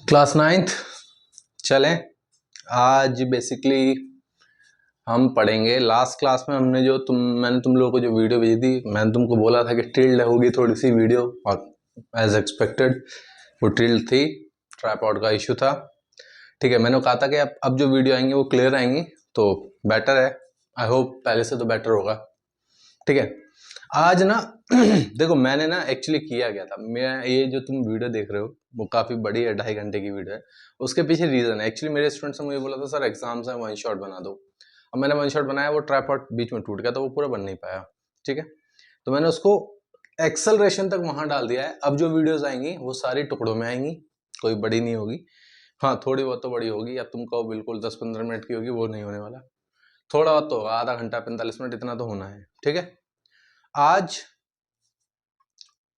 Class 9th चलें। आज basically हम पढ़ेंगे। लास्ट क्लास में हमने मैंने तुम लोगों को जो वीडियो भेजी थी, मैंने तुमको बोला था कि टिल्ड होगी थोड़ी सी वीडियो, और एज एक्सपेक्टेड वो टिल्ड थी, ट्राइपॉड का इशू था। ठीक है, मैंने कहा था कि अब जो वीडियो आएंगी वो क्लियर आएंगी, तो बेटर है। आई होप पहले से तो बेटर होगा। ठीक है, आज ना देखो, मैंने ना एक्चुअली किया गया था, मैं ये जो तुम वीडियो देख रहे हो वो काफ़ी बड़ी है, 2.5 घंटे की वीडियो है। उसके पीछे रीज़न है, एक्चुअली मेरे स्टूडेंट्स ने मुझे बोला था सर एग्जाम्स हैं, वन शॉट बना दो। अब मैंने वन शॉट बनाया, वो ट्राइपॉड बीच में टूट गया तो वो पूरा बन नहीं पाया। ठीक है, तो मैंने उसको एक्सेलरेशन तक वहाँ डाल दिया है। अब जो वीडियोज़ आएंगी वो सारी टुकड़ों में आएंगी, कोई बड़ी नहीं होगी। हाँ, थोड़ी बहुत तो बड़ी होगी। अब तुम कहो बिल्कुल 10-15 मिनट की होगी, वो नहीं होने वाला। थोड़ा बहुत तो होगा, आधा घंटा 45 मिनट, इतना तो होना है। ठीक है, आज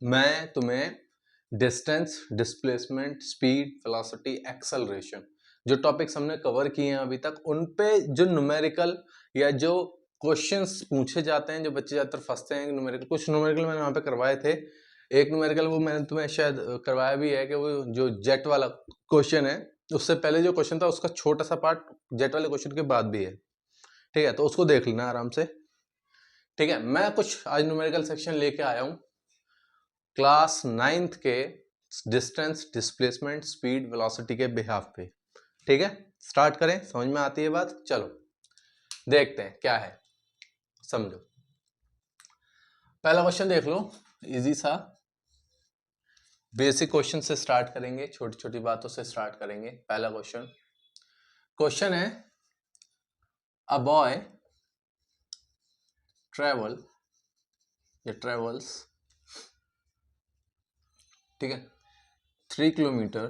मैं तुम्हें distance, displacement, speed, velocity, acceleration, जो टॉपिक्स हमने कवर किए हैं अभी तक, उन पे जो न्यूमेरिकल या जो क्वेश्चंस पूछे जाते हैं, जो बच्चे ज़्यादातर फंसते हैं न्यूमेरिकल, कुछ न्यूमेरिकल मैंने वहाँ पे करवाए थे। एक न्यूमेरिकल वो मैंने तुम्हें शायद करवाया भी है कि वो जो जेट वाला क्वेश्चन है, उससे पहले जो क्वेश्चन था उसका छोटा सा पार्ट जेट वाले क्वेश्चन के बाद भी है। ठीक है, तो उसको देख लेना आराम से। ठीक है, मैं कुछ आज न्यूमेरिकल सेक्शन लेके आया हूँ क्लास 9th के डिस्टेंस, डिस्प्लेसमेंट, स्पीड, वेलोसिटी के बिहाफ पे। ठीक है, स्टार्ट करें। समझ में आती है बात? चलो देखते हैं क्या है, समझो। पहला क्वेश्चन देख लो, इजी सा बेसिक क्वेश्चन से स्टार्ट करेंगे, छोटी छोटी बातों से स्टार्ट करेंगे। पहला क्वेश्चन है, अ बॉय ट्रेवल्स, ठीक है, 3 kilometre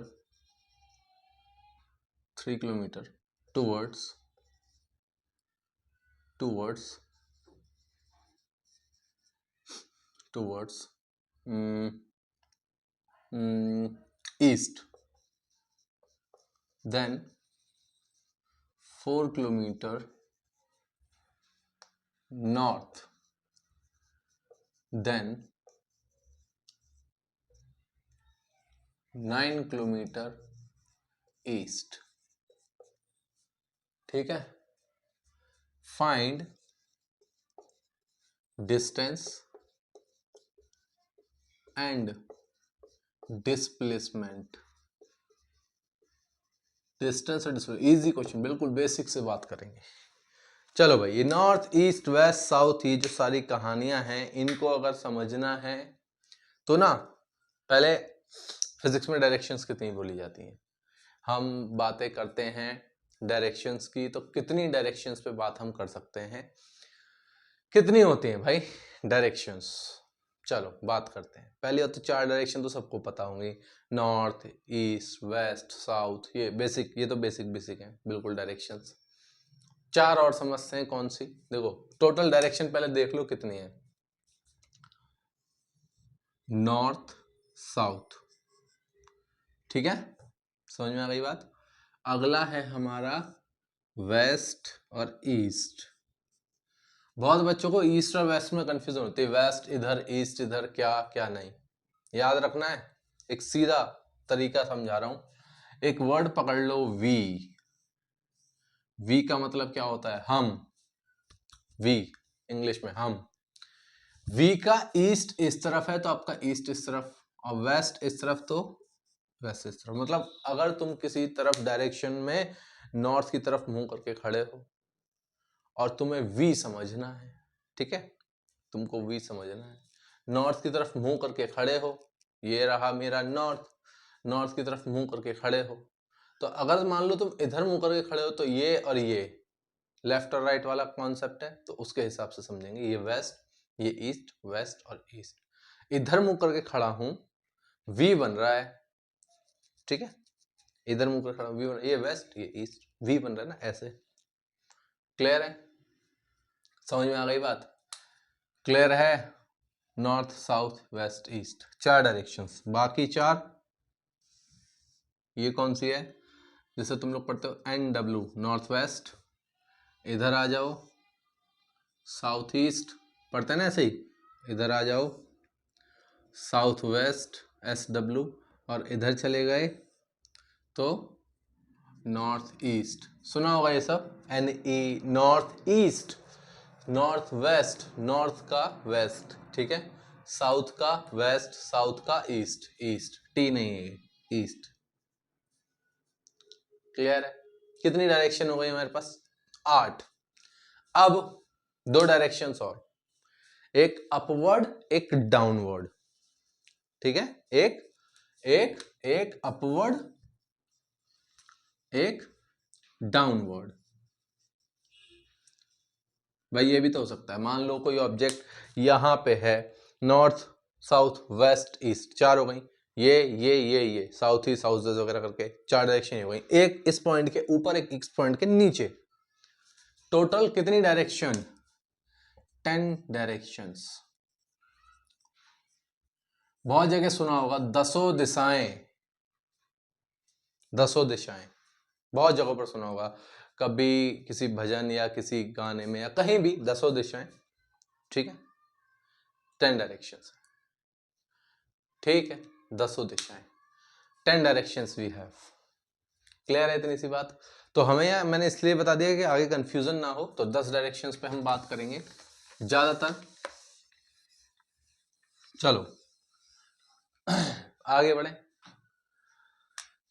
towards east, then 4 kilometer north, then 9 kilometre east. ठीक है, find distance and displacement. Distance और डिस्प्लेसमेंट, इजी क्वेश्चन, बिल्कुल बेसिक से बात करेंगे। चलो भाई, ये नॉर्थ, ईस्ट, वेस्ट, साउथ, ये जो सारी कहानियां हैं, इनको अगर समझना है तो ना, पहले फिजिक्स में डायरेक्शंस कितनी बोली जाती हैं। हम बातें करते हैं डायरेक्शंस की, तो कितनी डायरेक्शंस पे बात हम कर सकते हैं, कितनी होती हैं भाई डायरेक्शंस? चलो बात करते हैं। पहले तो 4 डायरेक्शन तो सबको पता होंगी, नॉर्थ, ईस्ट, वेस्ट, साउथ। ये तो बेसिक हैं बिल्कुल डायरेक्शंस। 4 और समझते हैं कौन सी। देखो, टोटल डायरेक्शन पहले देख लो कितनी है। नॉर्थ, साउथ, ठीक है, समझ में आ गई बात। अगला है हमारा वेस्ट और ईस्ट। बहुत बच्चों को ईस्ट और वेस्ट में कंफ्यूजन होती है, वेस्ट इधर, ईस्ट इधर, क्या नहीं। याद रखना है, एक सीधा तरीका समझा रहा हूं। एक वर्ड पकड़ लो, वी का मतलब क्या होता है? हम। वी इंग्लिश में हम। वी का ईस्ट इस तरफ है तो आपका ईस्ट इस तरफ, और वेस्ट इस तरफ तो वेस्ट इस तरफ। मतलब अगर तुम किसी तरफ डायरेक्शन में नॉर्थ की तरफ मुंह करके खड़े हो और तुम्हें वी समझना है, ठीक है, तुमको वी समझना है, नॉर्थ की तरफ मुंह करके खड़े हो, ये रहा मेरा नॉर्थ की तरफ मुंह करके खड़े हो, तो अगर मान लो तुम इधर मुंह करके खड़े हो तो ये और ये लेफ्ट और राइट वाला कॉन्सेप्ट है, तो उसके हिसाब से समझेंगे। ये वेस्ट, ये ईस्ट, वेस्ट और ईस्ट। इधर मुंह करके खड़ा हूं, वी बन रहा है, ठीक है, इधर मुंह करके खड़ा हूं, वी बन रहा है, ये वेस्ट, ये ईस्ट, वी बन रहा है ना, ऐसे। क्लियर है? समझ में आ गई बात? क्लियर है? North, south, west, east, 4 directions. बाकी 4 ये कौन सी है? जैसे तुम लोग पढ़ते हो NW, नॉर्थ वेस्ट, इधर आ जाओ, साउथ ईस्ट, पढ़ते हैं ना ऐसे ही, इधर आ जाओ, साउथ वेस्ट, SW, और इधर चले गए तो नॉर्थ ईस्ट। सुना होगा ये सब, NE, north east, north west, north का वेस्ट, ठीक है, साउथ का वेस्ट, साउथ का ईस्ट, ईस्ट टी नहीं है, ईस्ट। क्लियर है? कितनी डायरेक्शन हो गई हमारे पास? 8। अब 2 डायरेक्शंस और, एक अपवर्ड एक डाउनवर्ड, ठीक है, एक एक एक अपवर्ड एक डाउनवर्ड। भाई ये भी तो हो सकता है, मान लो कोई ऑब्जेक्ट यहां पे है, नॉर्थ साउथ वेस्ट ईस्ट, 4 हो गई, ये साउथ ईस्ट साउथ वेस्ट वगैरह करके 4 डायरेक्शन हो गई, एक इस पॉइंट के ऊपर एक इस पॉइंट के नीचे, टोटल कितनी डायरेक्शन? 10 डायरेक्शंस। बहुत जगह सुना होगा 10 दिशाएं, 10 दिशाएं, बहुत जगहों पर सुना होगा, कभी किसी भजन या किसी गाने में या कहीं भी 10 दिशाएं, ठीक है, 10 डायरेक्शंस, ठीक है, 10 दिशाएं, 10 डायरेक्शंस वी हैव। क्लियर है इतनी सी बात? तो हमें यार मैंने इसलिए बता दिया कि आगे कंफ्यूजन ना हो, तो 10 डायरेक्शंस पे हम बात करेंगे ज्यादातर। चलो आगे बढ़े,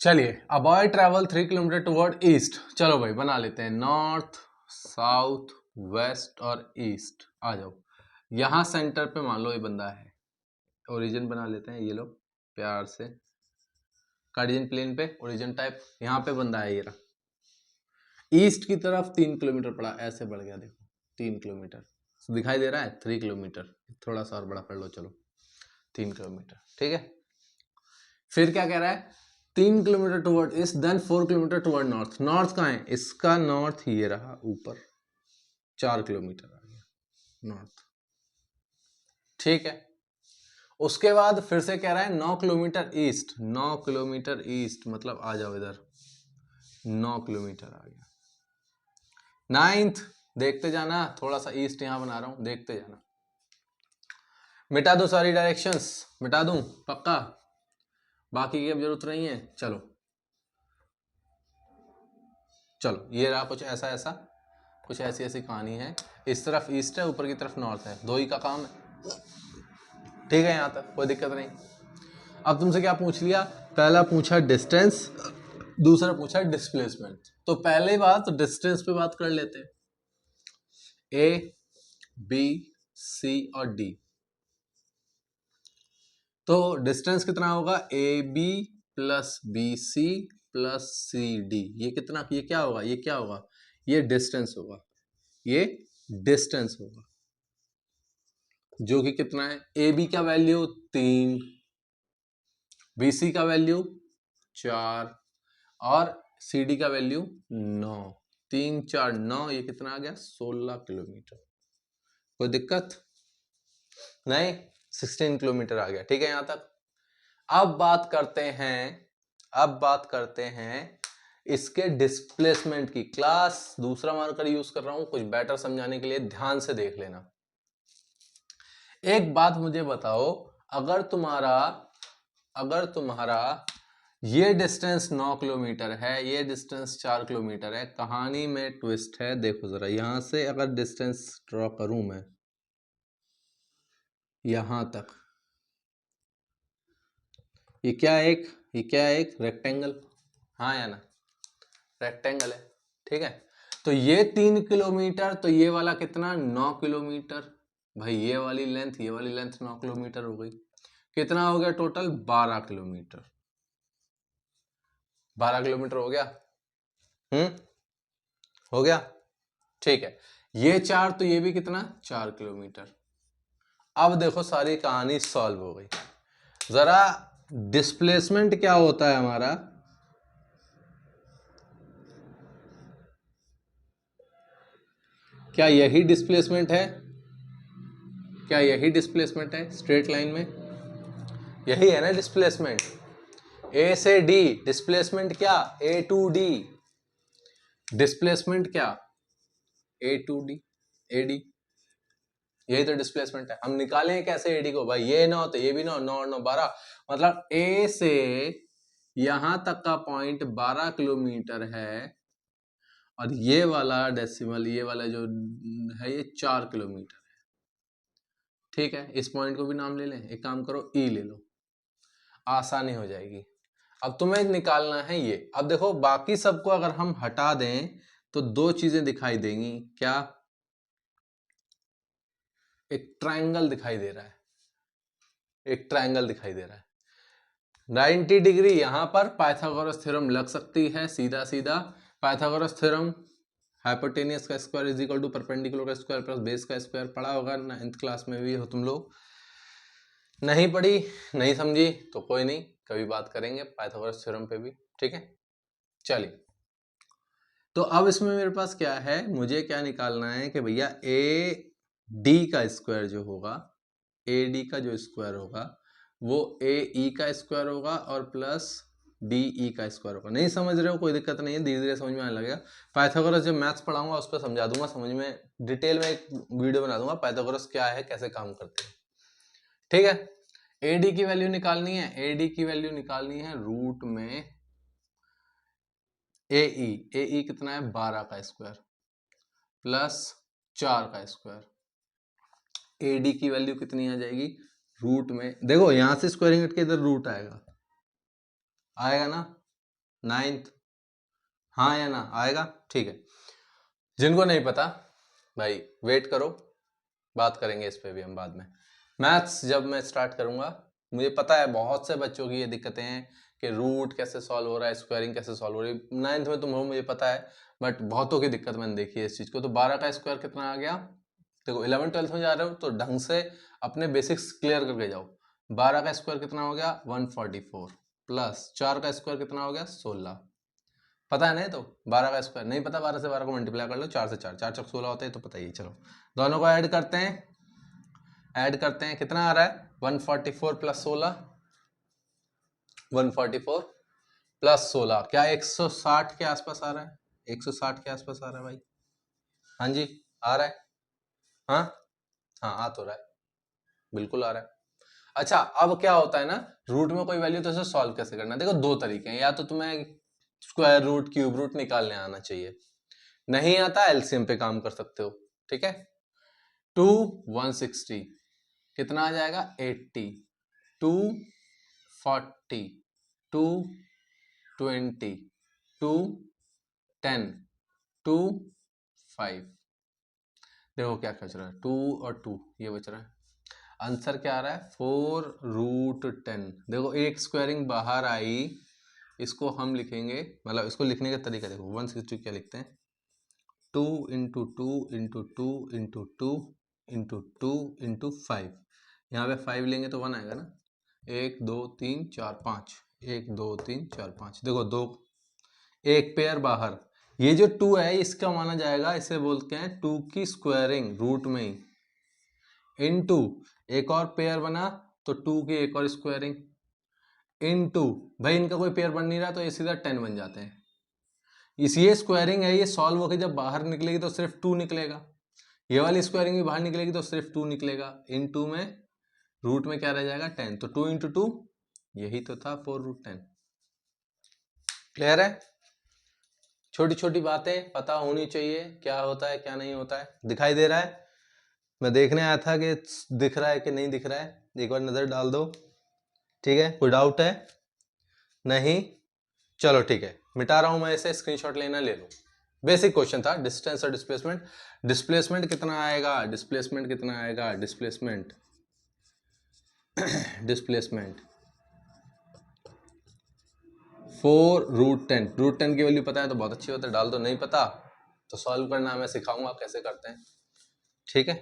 चलिए, a boy travel 3 kilometre toward east. चलो भाई बना लेते हैं, नॉर्थ साउथ वेस्ट और ईस्ट। आ जाओ, यहां सेंटर पे मान लो ये बंदा है, ओरिजिन बना लेते हैं, ये लो प्यार से, कार्टेशियन प्लेन पे ओरिजिन टाइप, यहाँ पे बंदा है ये रहा, ईस्ट की तरफ 3 किलोमीटर पड़ा, ऐसे बढ़ गया, देखो 3 किलोमीटर दिखाई दे रहा है, 3 किलोमीटर, थोड़ा सा और बड़ा कर लो, चलो 3 किलोमीटर, ठीक है। फिर क्या कह रहा है, 3 kilometre toward east, then 4 kilometre toward north. North कहाँ है? इसका नॉर्थ ये रहा ऊपर, 4 किलोमीटर आ गया नॉर्थ, ठीक है। उसके बाद फिर से कह रहा है 9 किलोमीटर ईस्ट, 9 किलोमीटर ईस्ट मतलब आ जाओ इधर, 9 किलोमीटर आ गया। 9th देखते जाना, थोड़ा सा ईस्ट यहां बना रहा हूं, देखते जाना, मिटा दो सारी डायरेक्शंस, मिटा दूं पक्का, बाकी की अब जरूरत नहीं है। चलो चलो, ये रहा कुछ ऐसा ऐसा, कुछ ऐसी ऐसी कहानी है, इस तरफ ईस्ट है, ऊपर की तरफ नॉर्थ है, 2 ही का काम है, ठीक है, यहां तक कोई दिक्कत नहीं। अब तुमसे क्या पूछ लिया, पहला पूछा डिस्टेंस, दूसरा पूछा डिस्प्लेसमेंट। तो पहले बात तो डिस्टेंस पे बात कर लेते हैं, ए बी सी और डी। तो डिस्टेंस कितना होगा, A B plus B C plus C D, ये कितना, ये क्या होगा, ये क्या होगा, ये डिस्टेंस होगा, ये डिस्टेंस होगा, जो कि कितना है, ए बी का वैल्यू 3, बी सी का वैल्यू 4 और सी डी का वैल्यू 9, 3 4 9, ये कितना आ गया, 16 किलोमीटर। कोई दिक्कत नहीं, 16 किलोमीटर आ गया, ठीक है यहां तक। अब बात करते हैं इसके डिस्प्लेसमेंट की। क्लास दूसरा मार्कर यूज कर रहा हूं कुछ बेटर समझाने के लिए, ध्यान से देख लेना। एक बात मुझे बताओ, अगर तुम्हारा ये डिस्टेंस 9 किलोमीटर है, ये डिस्टेंस 4 किलोमीटर है, कहानी में ट्विस्ट है, देखो जरा, यहां से अगर डिस्टेंस ड्रॉ करूं मैं यहां तक, ये क्या एक रेक्टेंगल, हाँ या ना, रेक्टेंगल है, ठीक है। तो ये 3 किलोमीटर, तो ये वाला कितना, 9 किलोमीटर, भाई ये वाली लेंथ 9 किलोमीटर हो गई, कितना हो गया टोटल, 12 किलोमीटर, 12 किलोमीटर हो गया, हो गया, ठीक है। ये 4 तो ये भी कितना, 4 किलोमीटर। अब देखो सारी कहानी सॉल्व हो गई। जरा डिस्प्लेसमेंट क्या होता है हमारा, क्या यही डिस्प्लेसमेंट है, क्या यही डिस्प्लेसमेंट है स्ट्रेट लाइन में, यही है ना डिस्प्लेसमेंट, ए से डी डिस्प्लेसमेंट क्या, ए टू डी डिस्प्लेसमेंट क्या, ए टू डी, ए डी, यही तो डिस्प्लेसमेंट है। हम निकालें कैसे एडी को भाई, ये 9 तो ये भी 9, 9 और 9 12, मतलब ए से यहां तक का पॉइंट 12 किलोमीटर है, और ये वाला डेसिमल, ये वाला जो है ये 4 किलोमीटर है। ठीक है, इस पॉइंट को भी नाम ले लें, एक काम करो ई ले लो, आसानी हो जाएगी। अब तुम्हें निकालना है ये। अब देखो बाकी सबको अगर हम हटा दें तो दो चीजें दिखाई देंगी, क्या? एक ट्रायंगल दिखाई दे रहा है, एक ट्रायंगल दिखाई दे रहा है 90 डिग्री। यहां पर पाइथागोरस थ्योरम लग सकती है, सीधा सीधा पाइथागोरस थ्योरम, हाइपोटेनियस का square is equal to perpendicular का स्क्वायर प्लस बेस का स्क्वायर, पढ़ा होगा 9th क्लास में भी हो तुम लोग। नहीं पढ़ी, नहीं समझी तो कोई नहीं, कभी बात करेंगे पाइथागोरस थ्योरम पे भी, ठीक है। चलिए, तो अब इसमें मेरे पास क्या है, मुझे क्या निकालना है कि भैया ए डी का स्क्वायर जो होगा, ए डी का जो स्क्वायर होगा वो ए ई का स्क्वायर होगा और प्लस डी ई का स्क्वायर होगा। नहीं समझ रहे हो कोई दिक्कत नहीं है, धीरे धीरे समझ में आने लगेगा। पाइथागोरस जब मैथ्स पढ़ाऊंगा उस पर समझा दूंगा, समझ में डिटेल में एक वीडियो बना दूंगा पाइथागोरस क्या है, कैसे काम करते हैं, ठीक है। ए डी की वैल्यू निकालनी है, ए डी की वैल्यू निकालनी है रूट में ए ई कितना है 12 का स्क्वायर प्लस 4 का स्क्वायर। ए डी की वैल्यू कितनी आ जाएगी रूट में, देखो यहां से स्क्वायरिंग हट के इधर रूट आएगा, आएगा ना 9th, हाँ या ना आएगा, ठीक है। जिनको नहीं पता भाई वेट करो, बात करेंगे इस पे भी हम बाद में। मैथ्स जब मैं स्टार्ट करूंगा, मुझे पता है बहुत से बच्चों की ये दिक्कतें हैं कि रूट कैसे सॉल्व हो रहा है, स्क्वायरिंग कैसे सॉल्व हो रही है। 9th में तुम हो मुझे पता है, बट बहुतों की दिक्कत मैंने देखी है इस चीज को। तो 12 का स्क्वायर कितना आ गया, देखो 11th 12th में जा रहे हो तो ढंग से अपने बेसिक्स क्लियर करके जाओ। 12 का स्क्वायर कितना हो गया 144 प्लस 4 का स्क्वायर कितना हो गया 16, पता है नहीं तो 12 का स्क्वायर नहीं पता, 12 से 12 को मल्टीप्लाई कर लो, 4 से 4, 4 चौक 16 होते हैं तो पता ही। चलो दोनों को ऐड करते हैं, ऐड करते हैं, कितना आ रहा है 144 प्लस 16, 144 प्लस 16 क्या 160 के आसपास आ रहा है, 160 के आसपास आ रहा है भाई, हाँ जी आ रहा है, हाँ हाँ आ तो रहा है, बिल्कुल आ रहा है। अच्छा अब क्या होता है ना, रूट में कोई वैल्यू तो उसे सॉल्व कैसे करना है, देखो दो तरीके हैं, या तो तुम्हें स्क्वायर रूट क्यूब रूट निकालने आना चाहिए, नहीं आता एलसीएम पे काम कर सकते हो, ठीक है। 2 160 कितना आ जाएगा 80, 2 40, 2 20, 2 10, 2 5, देखो क्या बच रहा है 2 और 2 ये बच रहा है, आंसर क्या आ रहा है 4√10। देखो एक स्क्वायरिंग बाहर आई, इसको हम लिखेंगे, मतलब इसको लिखने का तरीका देखो 160 क्या लिखते हैं 2 into 2 into 2 into 2 into 2 into 5, यहाँ पे 5 लेंगे तो 1 आएगा ना, 1 2 3 4 5, 1 2 3 4 5, देखो दो, एक पेयर बाहर, ये जो 2 है इसका माना जाएगा, इसे बोलते हैं 2 की स्क्वायरिंग रूट में ही, इनटू एक और पेयर बना तो 2 की एक और स्क्वायरिंग, इनटू भाई इनका कोई पेयर बन नहीं रहा तो ये सीधा 10 बन जाते हैं। ये स्क्वायरिंग है, ये सॉल्व होकर जब बाहर निकलेगी तो सिर्फ 2 निकलेगा, ये वाली स्क्वायरिंग भी बाहर निकलेगी तो सिर्फ 2 निकलेगा, इन 2 में रूट में क्या रह जाएगा 10, तो 2 इंटू 2 यही तो था 4√10। क्लियर है, छोटी छोटी बातें पता होनी चाहिए, क्या होता है क्या नहीं होता है। दिखाई दे रहा है, मैं देखने आया था कि दिख रहा है कि नहीं दिख रहा है, एक बार नजर डाल दो, ठीक है। कोई डाउट है नहीं, चलो ठीक है, मिटा रहा हूं मैं इसे, स्क्रीनशॉट लेना ले लो। बेसिक क्वेश्चन था, डिस्टेंस और डिस्प्लेसमेंट। डिस्प्लेसमेंट कितना आएगा, डिस्प्लेसमेंट कितना आएगा, डिस्प्लेसमेंट डिस्प्लेसमेंट 4√10, √10 की वैल्यू पता है तो बहुत अच्छी बात है, डाल दो, नहीं पता तो सॉल्व करना मैं सिखाऊंगा कैसे करते हैं, ठीक है।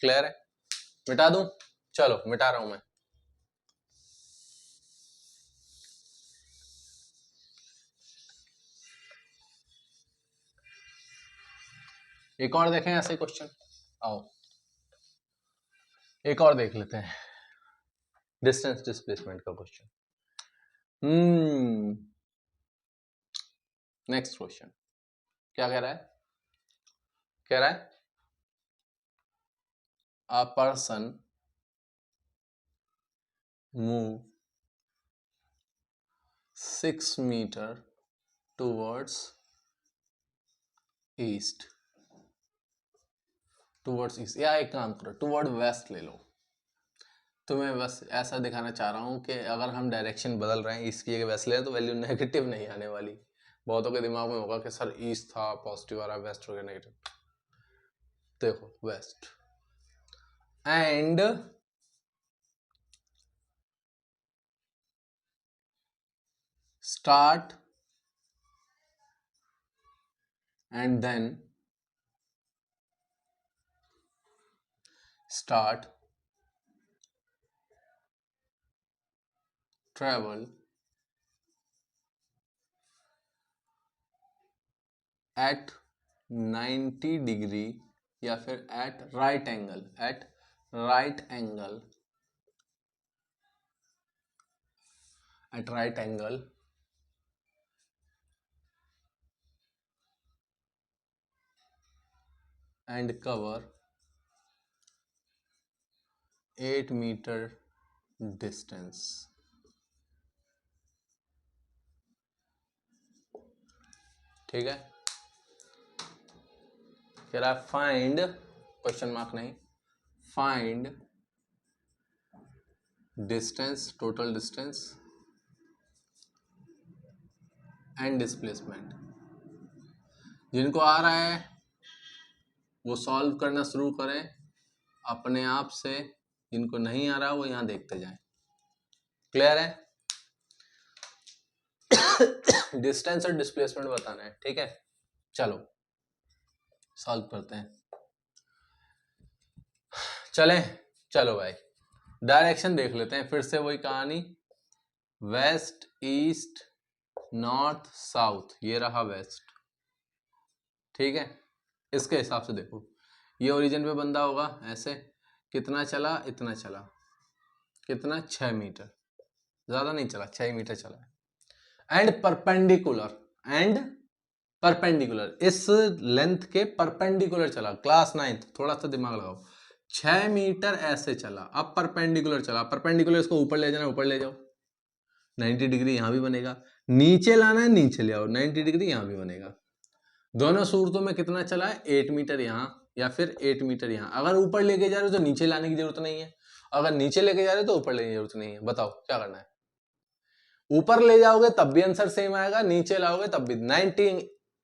क्लियर है, मिटा दूं, चलो मिटा रहा हूं मैं। एक और देखें ऐसे क्वेश्चन, आओ एक और देख लेते हैं, डिस्टेंस डिस्प्लेसमेंट का क्वेश्चन। नेक्स्ट क्वेश्चन क्या कह रहा है, कह रहा है a person move 6 meter towards east, या एक काम करो टूवर्ड वेस्ट ले लो। तो मैं बस ऐसा दिखाना चाह रहा हूँ कि अगर हम डायरेक्शन बदल रहे हैं, ईस्ट की जगह वेस्ट ले रहे हैं, तो वैल्यू नेगेटिव नहीं आने वाली। बहुतों के दिमाग में होगा कि सर ईस्ट था पॉजिटिव आ रहा है, वेस्ट हो गया नेगेटिव। देखो west and start and then start travel at 90 degree या फिर at right angle and cover 8 meter distance। ठीक है, कह रहा है फाइंड, क्वेश्चन मार्क नहीं, find distance, total distance and displacement. जिनको आ रहा है वो सॉल्व करना शुरू करें अपने आप से, जिनको नहीं आ रहा वो यहां देखते जाएं। क्लियर है? डिस्टेंस और डिस्प्लेसमेंट बताना है, ठीक है। चलो सॉल्व करते हैं। चलो भाई डायरेक्शन देख लेते हैं, फिर से वही कहानी, वेस्ट ईस्ट नॉर्थ साउथ, ये रहा वेस्ट, ठीक है। इसके हिसाब से देखो, ये ओरिजिन पे बंदा होगा ऐसे, कितना चला, इतना चला, कितना 6 मीटर, ज्यादा नहीं चला, 6 मीटर चला है। एंड परपेंडिकुलर इस लेंथ के परपेंडिकुलर चला, क्लास 9th, थोड़ा सा दिमाग लगाओ, 6 मीटर ऐसे चला, अब परपेंडिकुलर चला, परपेंडिकुलर इसको ऊपर ले जाना, ऊपर ले जाओ, 90 डिग्री यहां भी बनेगा, नीचे लाना है नीचे ले आओ, 90 डिग्री यहां भी बनेगा। दोनों सूरतों में कितना चला है, 8 मीटर यहां या फिर 8 मीटर यहां। अगर ऊपर लेके जा रहे हो तो नीचे लाने की जरूरत नहीं है, अगर नीचे लेके जा रहे हो तो ऊपर लेने की जरूरत नहीं है। बताओ क्या करना है? ऊपर ले जाओगे तब भी आंसर सेम आएगा, नीचे लाओगे तब भी। 90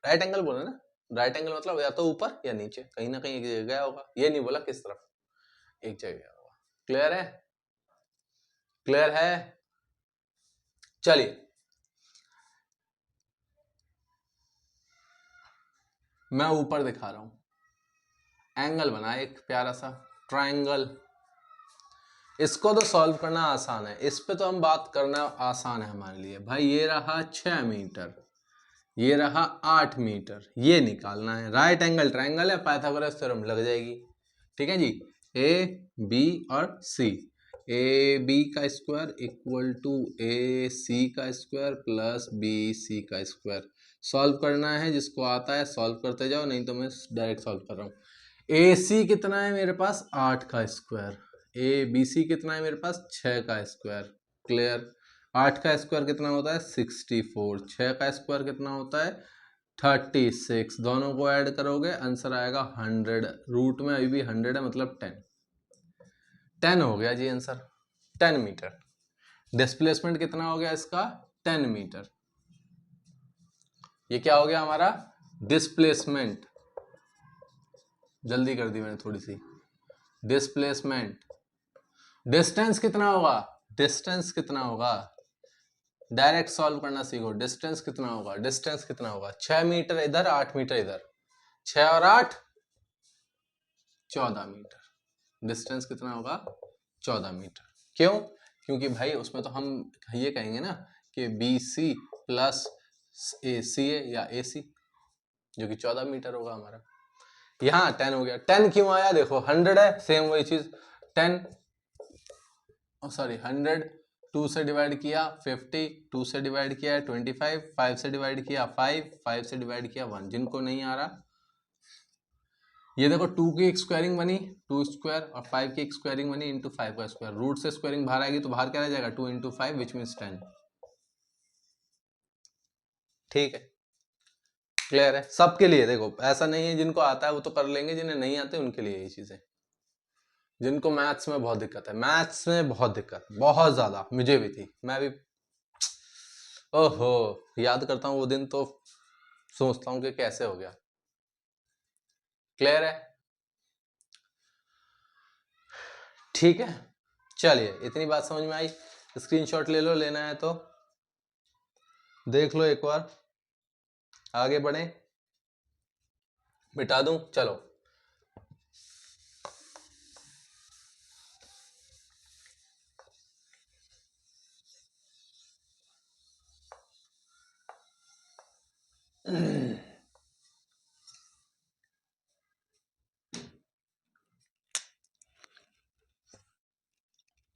राइट एंगल बोला ना, राइट एंगल मतलब या तो ऊपर या नीचे, कहीं ना कहीं एक जगह गया होगा, ये नहीं बोला किस तरफ, एक जगह गया होगा। क्लियर है? क्लियर है? चलिए मैं ऊपर दिखा रहा हूं, एंगल बना एक प्यारा सा ट्रायंगल, इसको तो सॉल्व करना आसान है, इस पे तो हम बात करना आसान है हमारे लिए। भाई ये रहा 6 मीटर, ये रहा 8 मीटर, ये निकालना है। राइट एंगल ट्रायंगल है, पाइथागोरस थ्योरम लग जाएगी, ठीक है जी। ए बी और सी, ए बी का स्क्वायर इक्वल टू ए सी का स्क्वायर प्लस बी सी का स्क्वायर। सॉल्व करना है, जिसको आता है सॉल्व करते जाओ, नहीं तो मैं डायरेक्ट सॉल्व कर रहा हूँ। ए सी कितना है मेरे पास, 8 का स्क्वायर, ए बी सी कितना है मेरे पास, 6 का स्क्वायर। क्लियर? 8 का स्क्वायर कितना होता है, 64, 6 का स्क्वायर कितना होता है, 36। दोनों को ऐड करोगे आंसर आएगा 100, रूट में अभी भी 100 है, मतलब 10 हो गया जी आंसर, 10 मीटर। डिस्प्लेसमेंट कितना हो गया इसका, 10 मीटर। ये क्या हो गया हमारा, डिस्प्लेसमेंट, जल्दी कर दी मैंने थोड़ी सी। डिस्प्लेसमेंट, डिस्टेंस कितना होगा, डिस्टेंस कितना होगा, डायरेक्ट सॉल्व करना सीखो। डिस्टेंस कितना होगा, डिस्टेंस कितना होगा, 6 मीटर इधर, 8 मीटर इधर, 6 और 8 14 मीटर। डिस्टेंस कितना होगा, 14 मीटर। क्यों? क्योंकि भाई उसमें तो हम ये कहेंगे ना कि बी सी प्लस ए सी ए या ए सी, जो कि 14 मीटर होगा हमारा। यहाँ 10 हो गया। 10 क्यों आया, देखो 100 है, सेम वही चीज, 10 सॉरी 100, 2 से डिवाइड किया 50, 2 से डिवाइड किया 25, 5 से डिवाइड किया 5, 5 से डिवाइड किया 1। जिनको नहीं आ रहा ये देखो 2 की एक स्क्वायरिंग बनी 2 स्क्वायर और 5 की एक स्क्वायरिंग बनी इंटू 5 का स्क्वायर। रूट से स्क्वायरिंग बाहर आएगी तो बाहर क्या रह जाएगा 2 इंटू 5 विच मीन्स 10। ठीक है, क्लियर है सबके लिए। देखो ऐसा नहीं है जिनको आता है वो तो कर लेंगे, जिन्हें नहीं आते उनके लिए ये चीजें। जिनको मैथ्स में बहुत दिक्कत है, मैथ्स में बहुत दिक्कत, बहुत ज्यादा, मुझे भी थी, मैं भी ओहो याद करता हूँ वो दिन तो सोचता हूँ कि कैसे हो गया। क्लियर है, ठीक है, चलिए इतनी बात समझ में आई। स्क्रीनशॉट ले लो, लेना है तो देख लो एक बार, आगे बढ़े, मिटा दूं, चलो।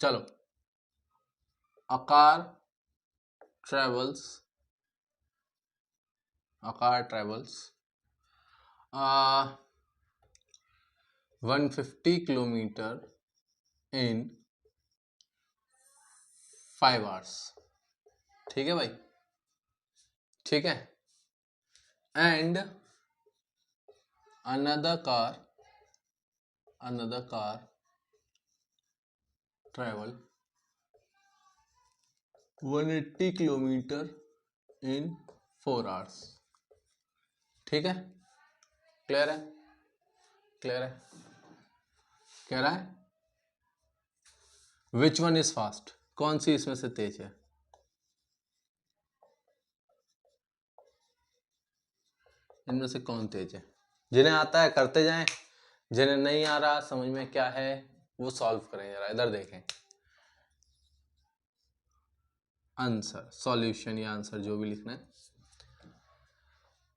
चलो, आकार ट्रेवल्स 150 किलोमीटर इन 5 आवर्स। ठीक है भाई, ठीक है। And another car travel 180 kilometre in 4 hours. ठीक है, क्लियर है, क्लियर है। कह रहा है विच वन इज फास्ट, कौन सी इसमें से तेज है। इनमें से कौन तेज है। जिन्हें आता है करते जाएं, जिन्हें नहीं आ रहा समझ में क्या है वो सॉल्व करें। जरा इधर देखें, आंसर सॉल्यूशन या आंसर जो भी लिखना है।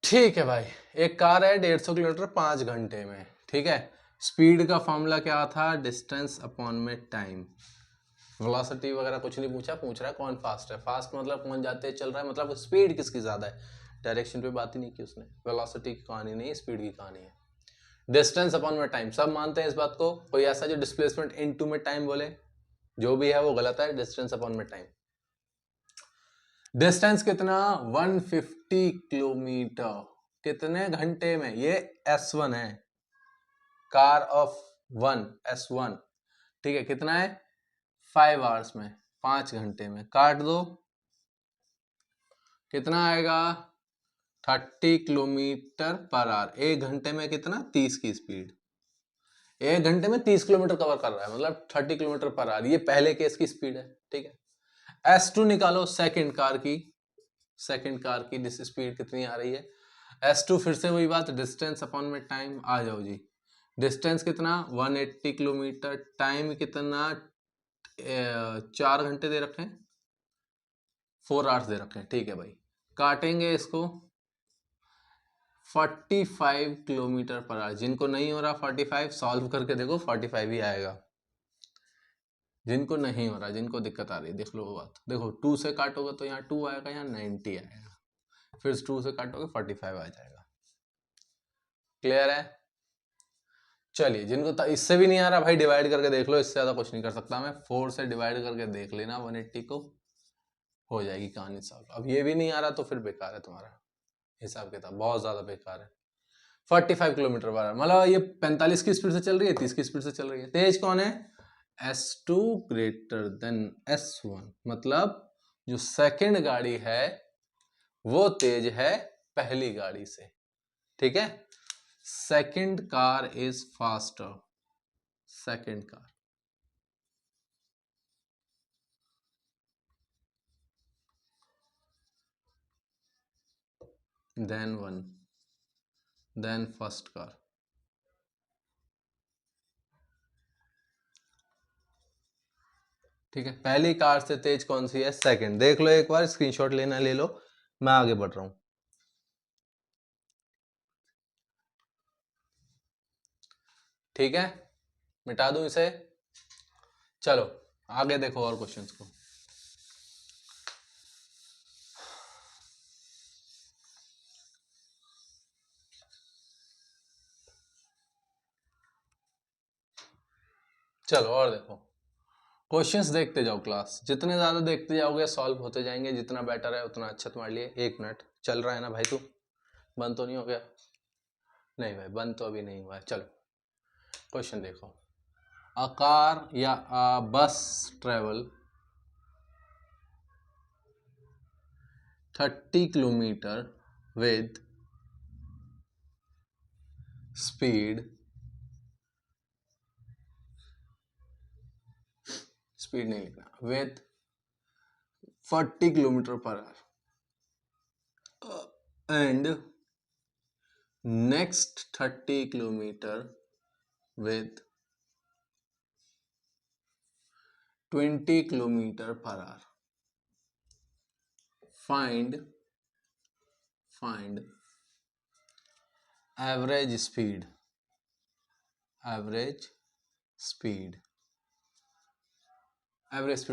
ठीक है भाई, एक कार है 150 किलोमीटर 5 घंटे में। ठीक है, स्पीड का फॉर्मूला क्या था, डिस्टेंस अपॉन में टाइम। वेलोसिटी वगैरह कुछ नहीं पूछा, पूछ रहा है कौन फास्ट है। फास्ट मतलब कौन जाते चल रहा है, मतलब स्पीड किसकी ज्यादा है। डायरेक्शन पे बात ही नहीं की उसने, वेलोसिटी की कहानी नहीं, स्पीड की कहानी है। डिस्टेंस अपॉन में टाइम, सब मानते हैं इस बात को। कोई ऐसा जो डिस्प्लेसमेंट इनटू में टाइम बोले, जो भी है वो गलत है। डिस्टेंस अपॉन में टाइम, डिस्टेंस कितना 150 किलोमीटर कितने घंटे में, ये S1 है, कार ऑफ 1 S1। ठीक है, कितना है 5 आवर्स में, 5 घंटे में। काट दो, कितना आएगा 30 किलोमीटर पर आवर। एक घंटे में कितना 30 की स्पीड, एक घंटे में 30 किलोमीटर कवर कर रहा है, मतलब 30 किलोमीटर पर आवर। ये पहले केस की स्पीड है। ठीक है, S2 निकालो, सेकंड कार की, सेकंड कार की स्पीड कितनी आ रही है। S2 फिर से वही बात, डिस्टेंस अपॉन में टाइम। आ जाओ जी, डिस्टेंस कितना 180 किलोमीटर, टाइम कितना 4 घंटे दे रखे हैं, 4 आवर्स दे रखे हैं। ठीक है भाई, काटेंगे इसको 45 किलोमीटर पर आवर। जिनको नहीं हो रहा 45 सॉल्व करके देखो 45 ही आएगा। जिनको नहीं हो रहा, जिनको दिक्कत आ रही है, देख लो वो बात। देखो 2 से काटोगे तो यहाँ 2 आएगा, यहाँ 90 आएगा, फिर 2 से काटोगे 45 आ जाएगा। क्लियर है, चलिए। जिनको इससे भी नहीं आ रहा भाई, डिवाइड करके देख लो, इससे ज्यादा कुछ नहीं कर सकता मैं। 4 से डिवाइड करके देख लेना 180 को, हो जाएगी कहानी सॉल्व। अब ये भी नहीं आ रहा तो फिर बेकार है तुम्हारा हिसाब किताब, बहुत ज्यादा बेकार है। 45 किलोमीटर पर आवर, मतलब ये 45 की स्पीड से चल रही है, 30 की स्पीड से चल रही है। तेज कौन है, S2 ग्रेटर देन S1, मतलब जो सेकंड गाड़ी है वो तेज है पहली गाड़ी से। ठीक है, second car is faster, second car. Then first car. ठीक है, पहली कार से तेज कौन सी है, सेकंड। देख लो एक बार, स्क्रीनशॉट लेना ले लो, मैं आगे बढ़ रहा हूं। ठीक है, मिटा दूं इसे, चलो आगे देखो और क्वेश्चंस को। चलो और देखो, क्वेश्चंस देखते जाओ क्लास, जितने ज्यादा देखते जाओगे सॉल्व होते जाएंगे, जितना बेटर है उतना अच्छा तुम्हारे लिए। 1 मिनट चल रहा है ना भाई, तू बंद तो नहीं हो गया? नहीं भाई बंद तो अभी नहीं हुआ है। चलो क्वेश्चन देखो, अ कार या अ bus travel 30 kilometre with speed नहीं लिखना, with 40 kilometre per our and next 30 kilometre with 20 kilometre per our. find average speed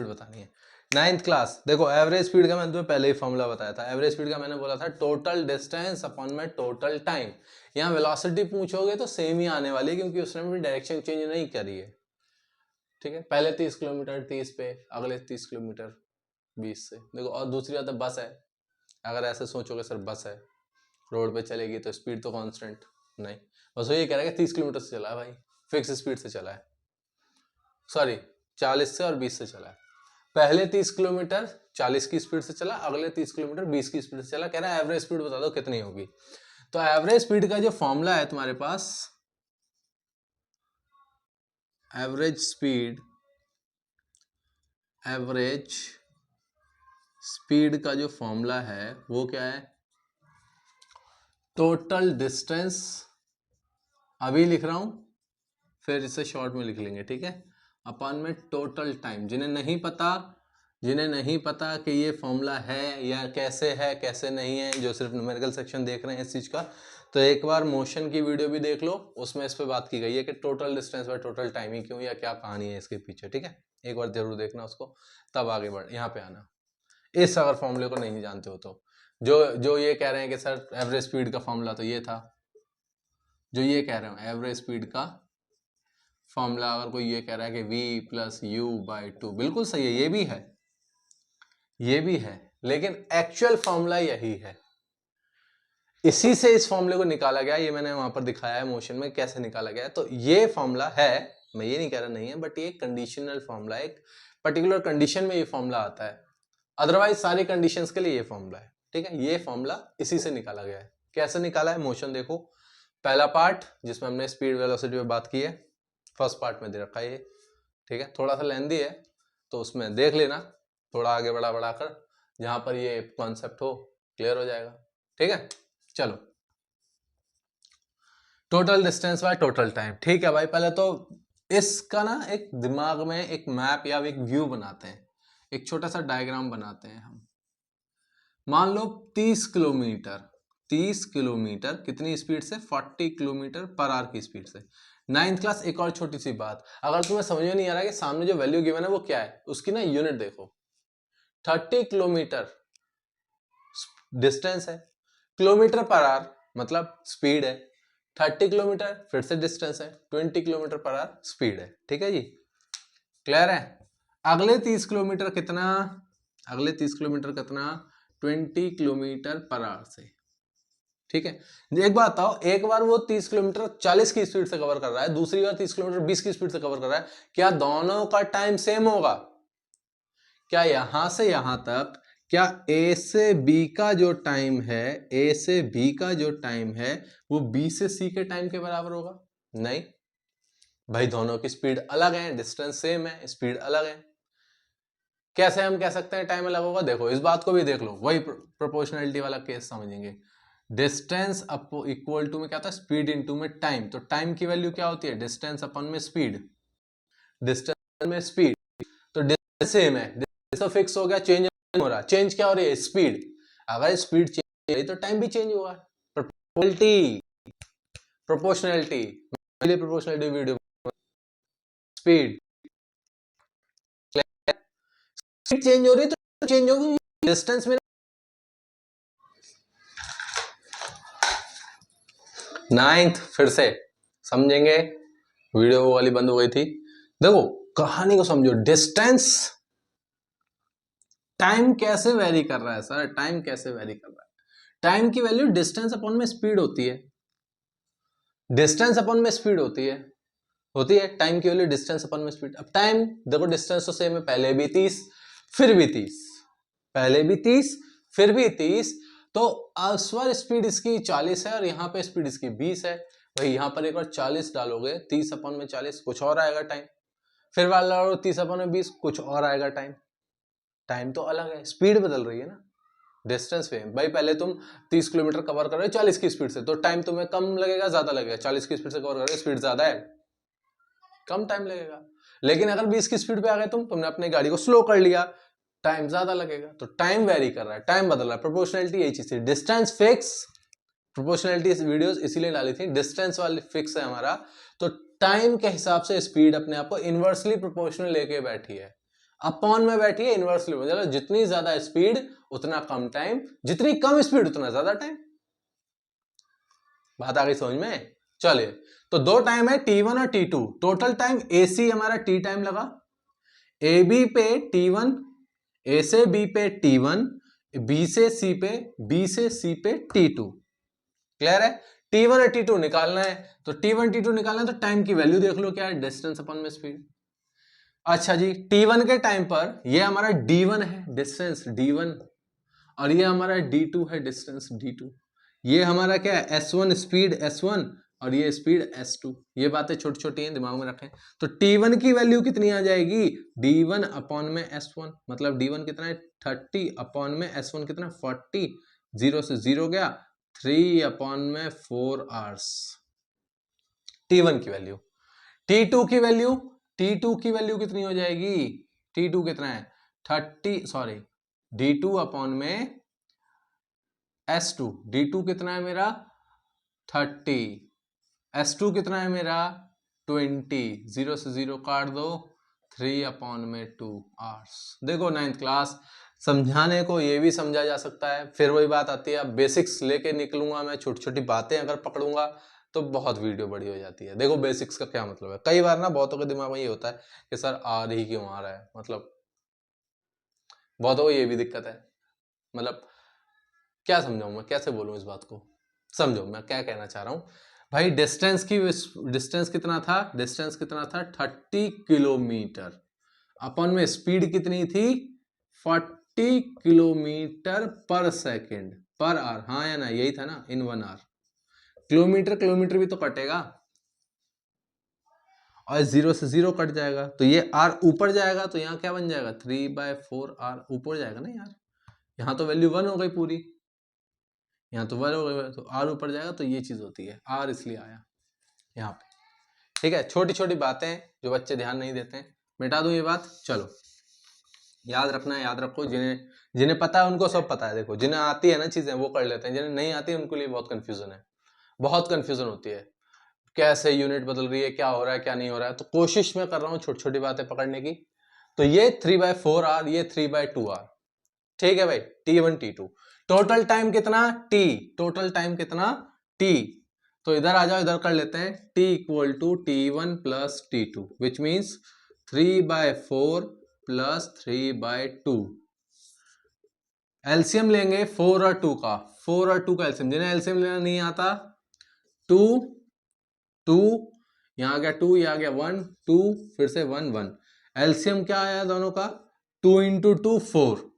बतानी है। 9th क्लास देखो, एवरेज स्पीड का मैंने तुम्हें पहले ही फॉर्मूला बताया था। एवरेज स्पीड का मैंने बोला था टोटल डिस्टेंस अपॉन में टोटल टाइम। यहाँ वेलोसिटी पूछोगे तो सेम ही आने वाली है, क्योंकि उसने भी डायरेक्शन चेंज नहीं करी है। ठीक है, पहले 30 किलोमीटर 30 पे, अगले 30 किलोमीटर 20 से। देखो, और दूसरी बात है बस है, अगर ऐसे सोचोगे सर बस है रोड पे चलेगी तो स्पीड तो कांस्टेंट नहीं, बस वो ये कह रहा है कि 30 किलोमीटर से चला है भाई, फिक्स स्पीड से चला है, सॉरी 40 से और 20 से चला है। पहले 30 किलोमीटर 40 की स्पीड से चला, अगले 30 किलोमीटर 20 की स्पीड से चला। कह रहा है एवरेज स्पीड बता दो कितनी होगी। तो एवरेज स्पीड का जो फॉर्मूला है तुम्हारे पास, एवरेज स्पीड का जो फॉर्मूला है वो क्या है, टोटल डिस्टेंस, अभी लिख रहा हूं फिर इसे शॉर्ट में लिख लेंगे, ठीक है, अपॉन में टोटल टाइम। जिन्हें नहीं पता कि ये फॉर्मूला है या कैसे नहीं है, जो सिर्फ न्यूमेरिकल सेक्शन देख रहे हैं इस चीज का, तो एक बार मोशन की वीडियो भी देख लो, उसमें इस पे बात की गई है कि total distance by total time ही क्यों, या क्या कहानी है इसके पीछे। ठीक है, एक बार जरूर देखना उसको, तब आगे बढ़ यहाँ पे आना। इस अगर फॉर्मूले को नहीं जानते हो तो, जो ये कह रहे हैं कि सर एवरेज स्पीड का फॉर्मूला तो ये था, जो ये कह रहे हो एवरेज स्पीड का फॉर्मूला, अगर कोई ये कह रहा है कि v प्लस यू बाई 2, बिल्कुल सही है, ये भी है, लेकिन एक्चुअल फॉर्मूला यही है। इसी से इस फॉर्मूले को निकाला गया, ये मैंने वहां पर दिखाया है मोशन में कैसे निकाला गया है। तो ये फॉर्मूला है, मैं ये नहीं कह रहा नहीं है, बट ये कंडीशनल फॉर्मूला है, एक पर्टिकुलर कंडीशन में ये फॉर्मूला आता है, अदरवाइज सारी कंडीशंस के लिए ये फॉर्मूला है। ठीक है, ये फॉर्मूला इसी से निकाला गया है। कैसे निकाला है, मोशन देखो, पहला पार्ट जिसमें हमने स्पीड वेलोसिटी पे बात की है, फर्स्ट पार्ट में दे रखा है ये। ठीक है, थोड़ा सा लेंदी है तो उसमें देख लेना, थोड़ा आगे बढ़ाकर, जहां पर ये कॉन्सेप्ट हो क्लियर हो जाएगा। ठीक है, चलो total distance by total time. ठीक है भाई, पहले तो इसका ना एक दिमाग में एक मैप या एक व्यू बनाते हैं, एक छोटा सा डायग्राम बनाते हैं हम। मान लो 30 किलोमीटर कितनी स्पीड से, 40 किलोमीटर पर आवर की स्पीड से। 9th क्लास, एक और छोटी सी बात, अगर तुम्हें समझ में नहीं आ रहा कि सामने जो वैल्यू गिवन है वो क्या है, उसकी ना यूनिट देखो। 30 किलोमीटर डिस्टेंस है, किलोमीटर पर आवर मतलब स्पीड है, 30 किलोमीटर फिर से डिस्टेंस है, 20 किलोमीटर पर आवर स्पीड है। ठीक है जी, क्लियर है। अगले 30 किलोमीटर कितना, 20 किलोमीटर पर आवर से। ठीक है, एक बात बताओ, एक बार वो 30 किलोमीटर 40 की स्पीड से कवर कर रहा है, दूसरी बार 30 किलोमीटर 20 की स्पीड से कवर कर रहा है, क्या दोनों का टाइम सेम होगा? क्या यहां से यहां तक, क्या ए से बी का जो टाइम है, वो बी से सी के टाइम के बराबर होगा? नहीं भाई, दोनों की स्पीड अलग है, डिस्टेंस सेम है, स्पीड अलग है। कैसे हम कह सकते हैं टाइम अलग होगा? देखो इस बात को भी देख लो, वही प्रोपोर्शनलिटी वाला केस समझेंगे। डिस्टेंस इक्वल टू में क्या होता है, स्पीड इनटू में टाइम। तो टाइम की वैल्यू क्या होती है, डिस्टेंस अपन में स्पीड, डिस्टेंस में स्पीड, तो डिस्टेंस सेम है, डिस्टेंस तो फिक्स हो गया, चेंज नहीं हो रहा। चेंज क्या हो रही है, स्पीड। अगर स्पीड चेंज हो रही तो टाइम भी चेंज होगा। प्रोपोर्शनलिटी वीडियो, स्पीड चेंज हो रही तो चेंज होगी डिस्टेंस में। 9th फिर से समझेंगे, वीडियो वाली बंद हो गई थी। देखो कहानी को समझो, डिस्टेंस, टाइम कैसे वेरी कर रहा है सर, टाइम कैसे वेरी कर रहा है? टाइम की वैल्यू डिस्टेंस अपॉन में स्पीड होती है, डिस्टेंस अपॉन में स्पीड होती है टाइम की वैल्यू डिस्टेंस अपॉन में स्पीड। अब टाइम देखो डिस्टेंस तो सेम है, पहले भी 30 फिर भी 30, पहले भी 30 फिर भी 30, तो अस्वर स्पीड इसकी 40 है और यहाँ पे स्पीड इसकी 20 है। भाई यहाँ पर एक बार 40 डालोगे, 30 अपॉन में 40 कुछ और आएगा टाइम, फिर वाला डालो 30 अपॉन में 20 कुछ और आएगा टाइम। टाइम तो अलग है, स्पीड बदल रही है ना, डिस्टेंस पे। भाई पहले तुम 30 किलोमीटर कवर कर रहे हो 40 की स्पीड से, तो टाइम तुम्हें कम लगेगा ज्यादा लगेगा? 40 की स्पीड से कवर कर रहे हो, स्पीड ज्यादा है, कम टाइम लगेगा। लेकिन अगर 20 की स्पीड पे आ गए तुमने अपनी गाड़ी को स्लो कर लिया, टाइम ज्यादा लगेगा। तो टाइम वेरी कर रहा है, टाइम बदल रहा है। प्रोपोर्शनलिटी यही चीज थी, डिस्टेंस फिक्स, प्रोपोर्शनलिटी वीडियोस इसीलिए डाली थी, डिस्टेंस वाली फिक्स है हमारा, तो टाइम के हिसाब से स्पीड अपने आप को इनवर्सली प्रोपोर्शनल लेके बैठी है, अपॉन में बैठी है इनवर्सली, मतलब जितनी ज्यादा स्पीड उतना कम टाइम, जितनी कम स्पीड उतना ज्यादा टाइम। बात आ गई समझ में? चलिए, तो दो टाइम है T1 और T2, टोटल टाइम AC हमारा T टाइम लगा, AB पे T1, A से B पे T1, B से C पे T2। क्लियर है? T1 और T2 निकालना है, तो T1 T2 निकालना है, तो टाइम की वैल्यू देख लो क्या है, डिस्टेंस अपॉन में स्पीड। अच्छा जी, T1 के टाइम पर ये हमारा D1 है, डिस्टेंस D1, और ये हमारा D2 है, डिस्टेंस D2। ये हमारा क्या है, S1 स्पीड S1 और ये स्पीड S2। ये बातें छोटी छोटी हैं, दिमाग में रखें। तो T1 की वैल्यू कितनी आ जाएगी, D1 अपॉन में S1, मतलब D1 कितना है 30 अपॉन में S1 कितना 40, 0 से 0 गया, 3 अपॉन में 4 आवर्स। T1 की वैल्यू। T2 की वैल्यू, T2 की वैल्यू कितनी हो जाएगी, T2 कितना है 30, सॉरी D2 अपॉन में S2, D2 कितना है मेरा 30, S2 कितना है मेरा 20, 0 से 0 काट दो, 3 अपॉन में 2 आवर्स। देखो 9th क्लास, समझाने को ये भी समझा जा सकता है, फिर वही बात आती है, अब बेसिक्स लेके निकलूंगा मैं, छोटी छोटी बातें अगर पकड़ूंगा तो बहुत वीडियो बड़ी हो जाती है। देखो बेसिक्स का क्या मतलब है, कई बार ना बहुतों के दिमाग में ये होता है कि सर आ रही क्यों आ रहा है, मतलब बहुतों को ये भी दिक्कत है, मतलब क्या समझाऊं मैं, कैसे बोलूं इस बात को, समझो मैं क्या कहना चाह रहा हूं। भाई डिस्टेंस कितना था, डिस्टेंस कितना था 30 किलोमीटर, अपन में स्पीड कितनी थी 40 किलोमीटर पर सेकेंड पर आवर, हाँ या ना, यही था ना, इन 1 आवर। किलोमीटर किलोमीटर भी तो कटेगा, और 0 से 0 कट जाएगा, तो ये आर ऊपर जाएगा, तो यहाँ क्या बन जाएगा 3/4 आर ऊपर जाएगा ना यार, यहाँ तो वैल्यू 1 हो गई पूरी, यहाँ तो 1 हो गई, तो आर ऊपर जाएगा, तो ये चीज होती है, आर इसलिए आया यहाँ पे। ठीक है, छोटी छोटी बातें जो बच्चे ध्यान नहीं देते हैं, मिटा दूं ये बात। चलो याद रखना है, याद रखो, जिन्हें जिन्हें पता है उनको सब पता है, देखो जिन्हें आती है ना चीजें वो कर लेते हैं, जिन्हें नहीं आती है उनके लिए बहुत कंफ्यूजन है, बहुत कंफ्यूजन होती है, कैसे यूनिट बदल रही है, क्या हो रहा है क्या नहीं हो रहा है। तो कोशिश मैं कर रहा हूँ छोटी छोटी बातें पकड़ने की। तो ये 3/4 आर, ये 3/2 आर, ठीक है भाई। T1 T2 टोटल टाइम कितना T, टोटल टाइम कितना T, तो इधर आ जाओ, इधर कर लेते हैं, T equal to T1 plus T2 which means 3/4 plus 3/2। LCM लेंगे 4 और 2 का, 4 और 2 का एलसीएम, जिन्हें एलसीएम लेना नहीं आता 2 2, यहां आ गया 2, यहां आ गया 1 2, फिर से 1 1, एलसीएम क्या आया दोनों का 2 × 2 4।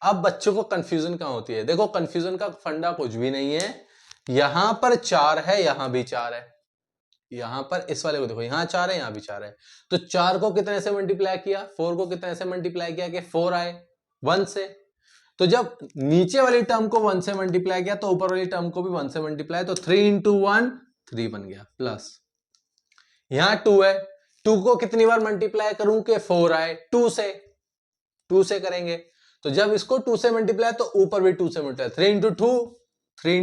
अब बच्चों को कंफ्यूजन कहां होती है, देखो कंफ्यूजन का फंडा कुछ भी नहीं है, यहां पर 4 है, यहां भी 4 है, यहां पर इस वाले को देखो, यहां 4 है, यहां भी 4 है, तो 4 को कितने से मल्टीप्लाई किया, 4 को कितने से मल्टीप्लाई किया कि 4 आए 1 से, तो जब नीचे वाली टर्म को 1 से मल्टीप्लाई किया तो ऊपर वाली टर्म को भी 1 से मल्टीप्लाई, तो 3 × 1 3 बन गया, प्लस यहां 2 है, 2 को कितनी बार मल्टीप्लाई करूं कि 4 आए, 2 से करेंगे, तो जब इसको 2 से मल्टीप्लाई तो ऊपर भी 2 से मल्टीप्लाई, 3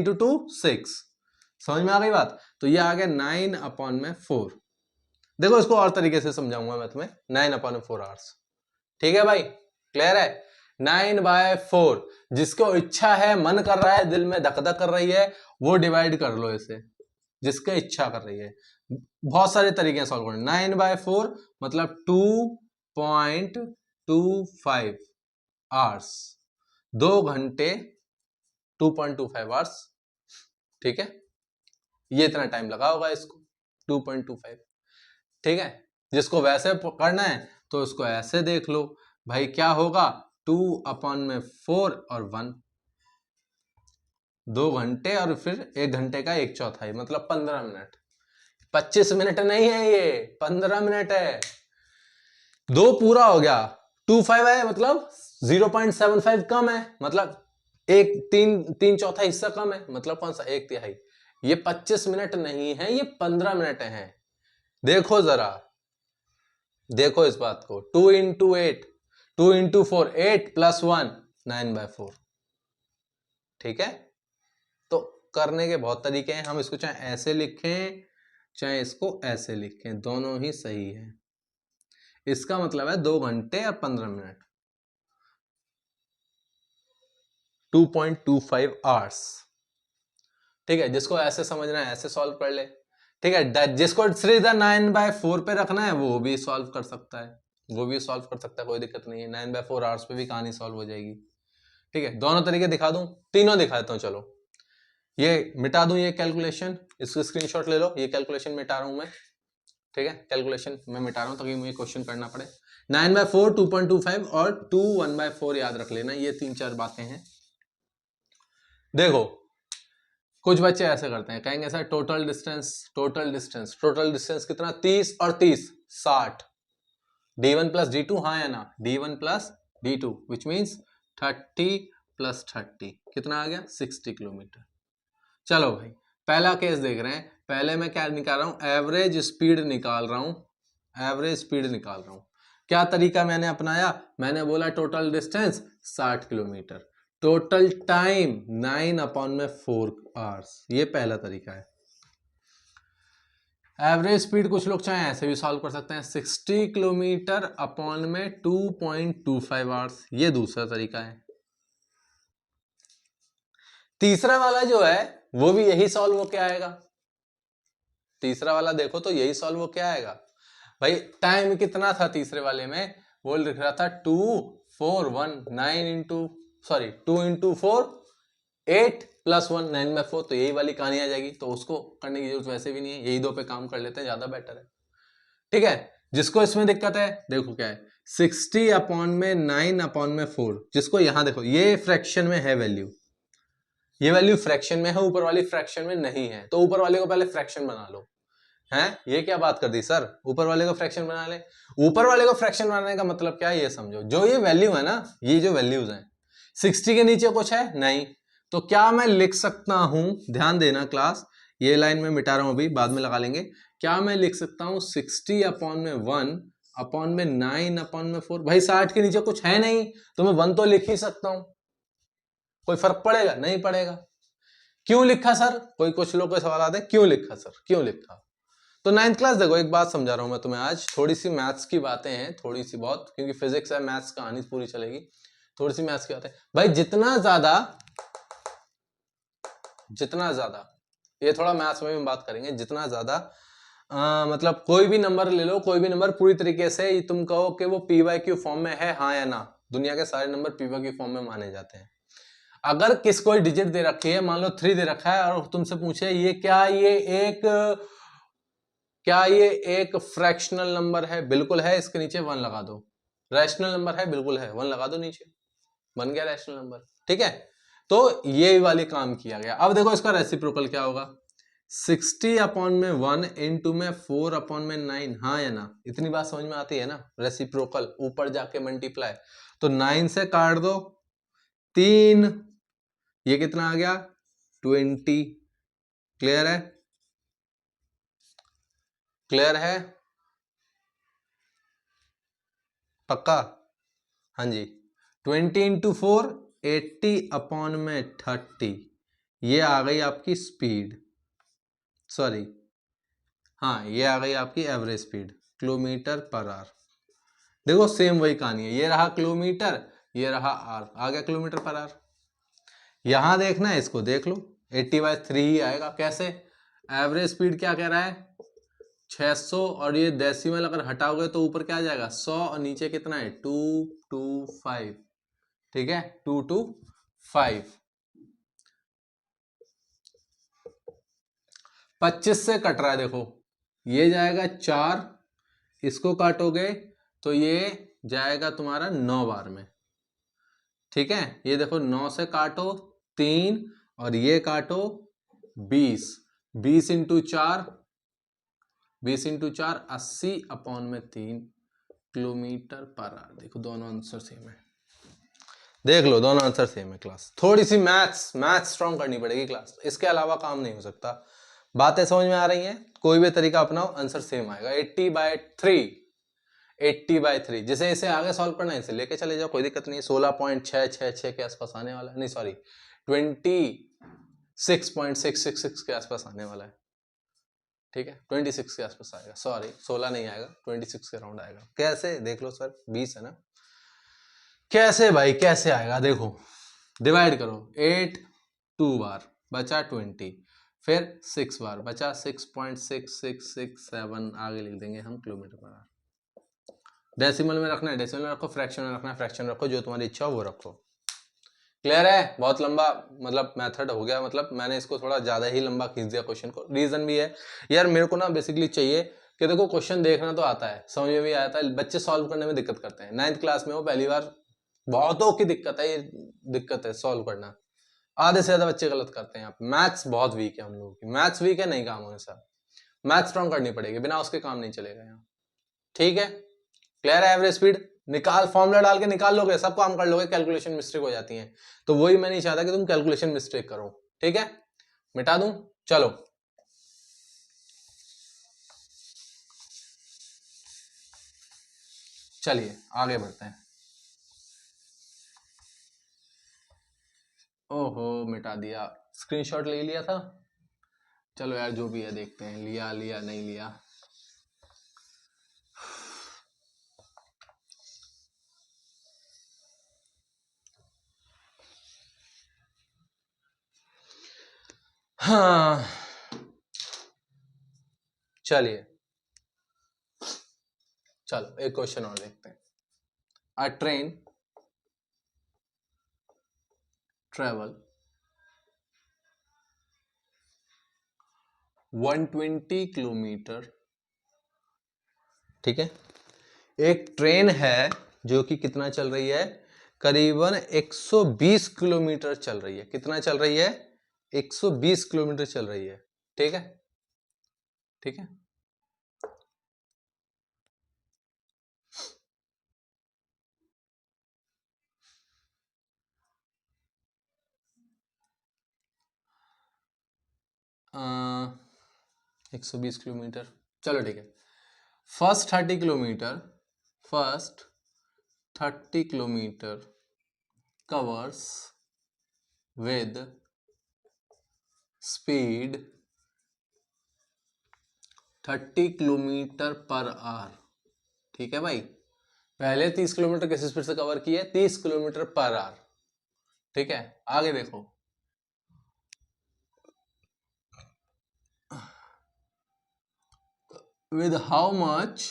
× 2 6। समझ में आ गई बात? तो ये आ गया 9/4। देखो इसको और तरीके से समझाऊंगा मैं तुम्हें, 9/4 आवर्स। ठीक है भाई, क्लियर है? 9/4, जिसको इच्छा है, मन कर रहा है, दिल में धक धक कर रही है, वो डिवाइड कर लो इसे, जिसका इच्छा कर रही है, बहुत सारे तरीके हैं सॉल्व करने। 9/4 मतलब 2.25 आवर्स, 2 घंटे 2.25 आवर्स, ठीक है, ये इतना टाइम लगा होगा इसको 2.25, ठीक है। जिसको वैसे करना है तो उसको ऐसे देख लो भाई, क्या होगा 2/4 और 1, 2 घंटे और फिर 1 घंटे का 1/4 मतलब 15 मिनट। 25 मिनट नहीं है ये, 15 मिनट है। 2 पूरा हो गया, 25 है मतलब 0.75 कम है, मतलब एक तीन चौथा हिस्सा कम है, मतलब कौन सा, 1/3। ये 25 मिनट नहीं है, ये 15 मिनट है। देखो जरा, देखो इस बात को, 2 इंटू 8, 2 इंटू 4, 8 + 1 9/4, ठीक है। तो करने के बहुत तरीके हैं, हम इसको चाहे ऐसे लिखें चाहे इसको ऐसे लिखें, दोनों ही सही है। इसका मतलब है 2 घंटे और 15 मिनट, 2.25 आवर्स, ठीक है। जिसको ऐसे समझना है ऐसे सॉल्व कर ले, ठीक है। जिसको सीधा 9/4 पे रखना है वो भी सॉल्व कर सकता है, वो भी सॉल्व कर सकता है, कोई दिक्कत नहीं है। 9/4 आवर्स पे भी कहानी सॉल्व हो जाएगी, ठीक है। दोनों तरीके दिखा दूं, तीनों दिखा देता हूं। चलो ये मिटा दूं, ये कैलकुलेशन, इसको स्क्रीनशॉट ले लो, ये कैलकुलेशन मिटा रहा हूं मैं, ठीक है। कैलकुलेशन मैं मिटा रहा हूं ताकि मुझे क्वेश्चन करना पड़े। 9/4 2.25 और 2 1/4 याद रख लेना, ये 3-4 बातें हैं। देखो कुछ बच्चे ऐसे करते हैं, कहेंगे सर टोटल डिस्टेंस कितना, 30 और 30 60, d1 + d2, हाँ या ना, d1 + d2 विच मीन्स 30 + 30 कितना आ गया, 60 किलोमीटर। चलो भाई पहला केस देख रहे हैं, पहले मैं क्या निकाल रहा हूं, एवरेज स्पीड निकाल रहा हूं, एवरेज स्पीड निकाल रहा हूं। क्या तरीका मैंने अपनाया, मैंने बोला total distance 60 kilometre, total time 9/4 hours, ये पहला तरीका है। एवरेज स्पीड कुछ लोग चाहे ऐसे भी सॉल्व कर सकते हैं, 60 किलोमीटर अपॉन में 2.25 आवर्स, ये दूसरा तरीका है। तीसरा वाला जो है वो भी यही सॉल्व होके आएगा, तीसरा वाला देखो तो यही सॉल्व होके आएगा भाई। टाइम कितना था तीसरे वाले में, वो लिख रहा था 2 4 1 9 इंटू सॉरी 2 इंटू 4 8 + 1 9/4, तो यही वाली कहानी आ जाएगी। तो उसको करने की जरूरत वैसे भी नहीं है, यही दो पे काम कर लेते हैं, ज्यादा बेटर है, ठीक है। जिसको इसमें दिक्कत है देखो क्या है, 60/9/4, जिसको यहां देखो ये फ्रैक्शन में है वैल्यू, ये वैल्यू फ्रैक्शन में है, ऊपर वाली फ्रैक्शन में नहीं है, तो ऊपर वाले को पहले फ्रैक्शन बना लो। हैं, ये क्या बात कर दी सर, ऊपर वाले को फ्रैक्शन बना ले। ऊपर वाले को फ्रैक्शन बनाने का मतलब क्या है ये समझो, जो ये वैल्यू है ना, ये जो वैल्यूज हैं 60 के नीचे कुछ है नहीं, तो क्या मैं लिख सकता हूं, ध्यान देना क्लास, ये लाइन में मिटा रहा हूं अभी, बाद में लगा लेंगे। क्या मैं लिख सकता हूं 60/1/9/4, भाई 60 के नीचे कुछ है नहीं, तो मैं 1 तो लिख ही सकता हूं, कोई फर्क पड़ेगा, नहीं पड़ेगा। क्यों लिखा सर, कोई कुछ लोग को सवाल आते हैं क्यों लिखा सर, क्यों लिखा। तो 9th क्लास देखो, एक बात समझा रहा हूं मैं तुम्हें आज, थोड़ी सी मैथ्स की बातें हैं, थोड़ी सी बहुत, क्योंकि फिजिक्स है, मैथ्स कहानी पूरी चलेगी, थोड़ी सी मैथ्स की बातें भाई। जितना ज्यादा ये थोड़ा मैथ्स में भी बात करेंगे, जितना ज्यादा मतलब कोई भी नंबर ले लो, कोई भी नंबर पूरी तरीके से तुम कहो कि वो PYQ फॉर्म में है, हाँ या ना, दुनिया के सारे नंबर PYQ फॉर्म में माने जाते हैं। अगर किस कोई डिजिट दे रखी है, मान लो 3 दे रखा है, और तुमसे पूछे ये एक फ्रैक्शनल नंबर है, बिल्कुल है, इसके नीचे 1 लगा दो। रैशनल नंबर है, बिल्कुल है, 1 लगा दो नीचे, बन गया रैशनल नंबर, ठीक है। तो ये वाली काम किया गया। अब देखो इसका रेसिप्रोकल क्या होगा, 60/1 इंटू में 4/9, हाँ या ना, इतनी बात समझ में आती है ना, रेसिप्रोकल ऊपर जाके मल्टीप्लाई, तो 9 से काट दो 3, ये कितना आ गया 20, क्लियर है, क्लियर है, पक्का, हाँ जी। 20 इंटू 4 80/30, ये आ गई आपकी स्पीड, सॉरी हाँ ये आ गई आपकी एवरेज स्पीड, km/h। देखो सेम वही कहानी है, ये रहा किलोमीटर, ये रहा आर, आ गया km/h। यहां देखना है, इसको देख लो 80/3 ही आएगा। कैसे, एवरेज स्पीड क्या कह रहा है, 600 और ये डेसिमल अगर हटाओगे तो ऊपर क्या आ जाएगा 100 और नीचे कितना है 225। ठीक है 225। 25 से कट रहा है देखो, ये जाएगा 4, इसको काटोगे तो ये जाएगा तुम्हारा 9 बार में। ठीक है ये देखो 9 से काटो 3 और ये काटो 20, 20 इंटू 4, 20 इंटू 4 80 अपॉन में 3 किलोमीटर पर आवर। देखो दोनों आंसर सेम है, देख लो दोनों आंसर सेम है। क्लास थोड़ी सी मैथ्स स्ट्रॉन्ग करनी पड़ेगी क्लास, इसके अलावा काम नहीं हो सकता। बातें समझ में आ रही हैं, कोई भी तरीका अपनाओ आंसर सेम आएगा। 80/3, 80/3 जैसे इसे आगे सॉल्व करना है इसे लेके चले जाओ, कोई दिक्कत नहीं है। 16.666 के आसपास आने वाला है, नहीं सॉरी 26.666 के आसपास आने वाला है। ठीक है 26 के आसपास आएगा, सॉरी 16 नहीं आएगा, 26 के राउंड आएगा। कैसे देख लो सर 20 है ना, कैसे भाई कैसे आएगा देखो, डिवाइड करो 8 2 बार बचा 20, फिर 6 बार बचा 6.6667, आगे लिख देंगे हम किलोमीटर पर आवर। डेसिमल में रखना है डेसिमल में रखो, फ्रैक्शन में रखना है फ्रैक्शन रखो, जो तुम्हारी इच्छा हो वो रखो। क्लियर है? बहुत लंबा मतलब मेथड हो गया, मतलब मैंने इसको थोड़ा ज्यादा ही लंबा खींच दिया क्वेश्चन को। रीजन भी है यार, मेरे को ना बेसिकली चाहिए कि देखो क्वेश्चन देखना तो आता है, समझ में भी आता है, बच्चे सॉल्व करने में दिक्कत करते हैं। 9th क्लास में वो पहली बार, बहुतों की दिक्कत है, ये दिक्कत है सॉल्व करना, आधे से ज्यादा बच्चे गलत करते हैं। यहाँ पे मैथ्स बहुत वीक है हम लोगों की, मैथ्स वीक है नहीं काम होने साहब, मैथ्स स्ट्रॉन्ग करनी पड़ेगी, बिना उसके काम नहीं चलेगा यहाँ। ठीक है क्लियर है? एवरेज स्पीड निकाल, फॉर्मूला डाल के निकाल लोगे, सब काम कर लोगे, कैलकुलेशन मिस्टेक हो जाती है, तो वही मैं नहीं चाहता कि तुम कैलकुलेशन मिस्टेक करो। ठीक है मिटा दूं, चलो चलिए आगे बढ़ते हैं। ओहो मिटा दिया, स्क्रीनशॉट ले लिया था। चलो यार जो भी है देखते हैं, लिया लिया नहीं लिया। हाँ चलिए, चलो एक क्वेश्चन और देखते हैं। अ ट्रेन ट्रेवल 120 किलोमीटर। ठीक है एक ट्रेन है जो कि कितना चल रही है, करीबन 120 किलोमीटर चल रही है। कितना चल रही है? 120 किलोमीटर चल रही है। ठीक है ठीक है आ, 120 किलोमीटर, चलो ठीक है। First 30 kilometre, first 30 kilometre covers with speed 30 kilometre per our. ठीक है भाई, पहले 30 किलोमीटर किस स्पीड से कवर किए, 30 किलोमीटर पर आवर। ठीक है आगे देखो, with how much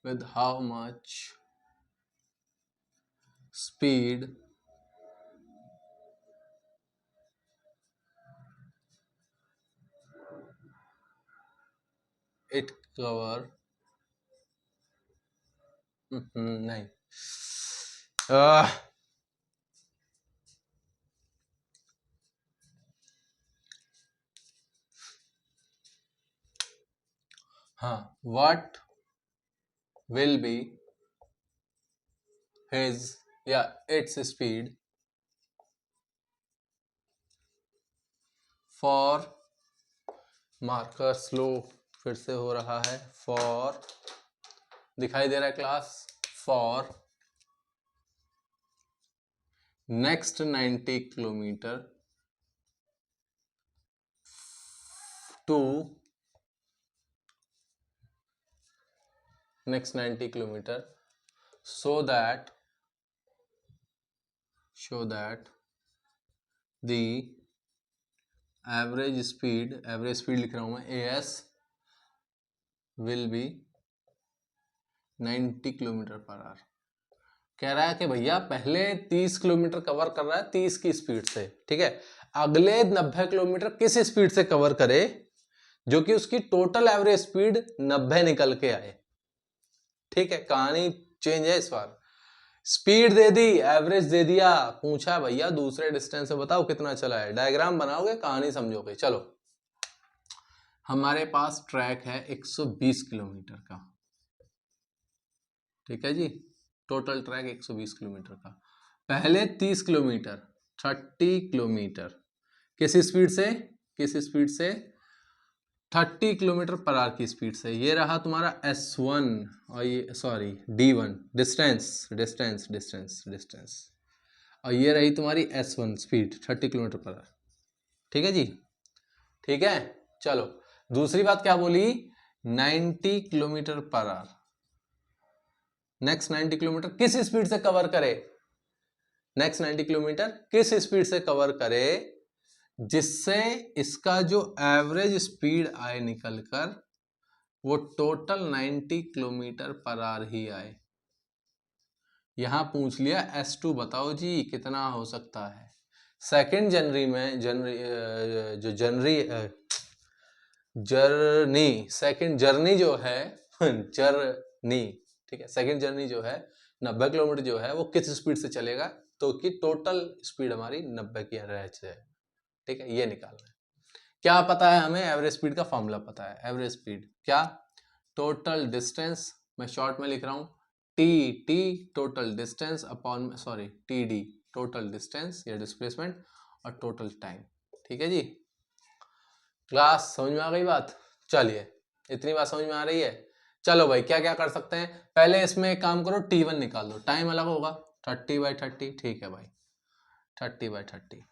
with how much speed it cover, नहीं आह, हाँ what will be his या its speed for, marker slow फिर से हो रहा है, फॉर दिखाई दे रहा है class, for next 90 kilometre to next 90 kilometer so that the average speed लिख रहा हूं मैं, AS will be 90 kilometre per hour. कह रहा है कि भैया पहले 30 किलोमीटर कवर कर रहा है 30 की स्पीड से, ठीक है, अगले 90 किलोमीटर किस स्पीड से कवर करे जो कि उसकी टोटल एवरेज स्पीड 90 निकल के आए। ठीक है, कहानी चेंज है इस बार। स्पीड दे दी, एवरेज दे दिया, पूछा भैया दूसरे डिस्टेंस से बताओ कितना चला है। डायग्राम बनाओगे, कहानी समझोगे। चलो, हमारे पास ट्रैक है 120 किलोमीटर का, ठीक है जी, टोटल ट्रैक 120 किलोमीटर का। पहले 30 किलोमीटर 30 किलोमीटर किस स्पीड से 30 किलोमीटर पर आवर की स्पीड से। ये रहा तुम्हारा S1 और ये सॉरी D1 डिस्टेंस और ये रही तुम्हारी S1 speed 30 kilometre per our. ठीक है जी, ठीक है। चलो, दूसरी बात क्या बोली, 90 kilometre per our. Next 90 kilometre किस स्पीड से कवर करे, नेक्स्ट 90 किलोमीटर किस स्पीड से कवर करे जिससे इसका जो एवरेज स्पीड आए निकलकर वो टोटल 90 किलोमीटर पर आवर ही आए। यहां पूछ लिया S2 बताओ जी कितना हो सकता है। सेकेंड जनरी में सेकेंड जर्नी जो है जर्नी, ठीक है, सेकेंड जर्नी जो है 90 किलोमीटर जो है वो किस स्पीड से चलेगा तो कि टोटल स्पीड हमारी 90 की रह जाए। ठीक है, ये निकालना है। क्या पता है हमें, एवरेज स्पीड का फॉर्मूला पता है। एवरेज स्पीड क्या, टोटल डिस्टेंस, मैं शॉर्ट में लिख रहा हूं T total distance upon TD total distance या डिस्प्लेसमेंट और टोटल टाइम। ठीक है जी, क्लास समझ में आ गई बात। चलिए, इतनी बात समझ में आ रही है। चलो भाई, क्या क्या कर सकते हैं, पहले इसमें एक काम करो, T1 निकाल दो, टाइम अलग होगा 30/30। ठीक है भाई, 30/30।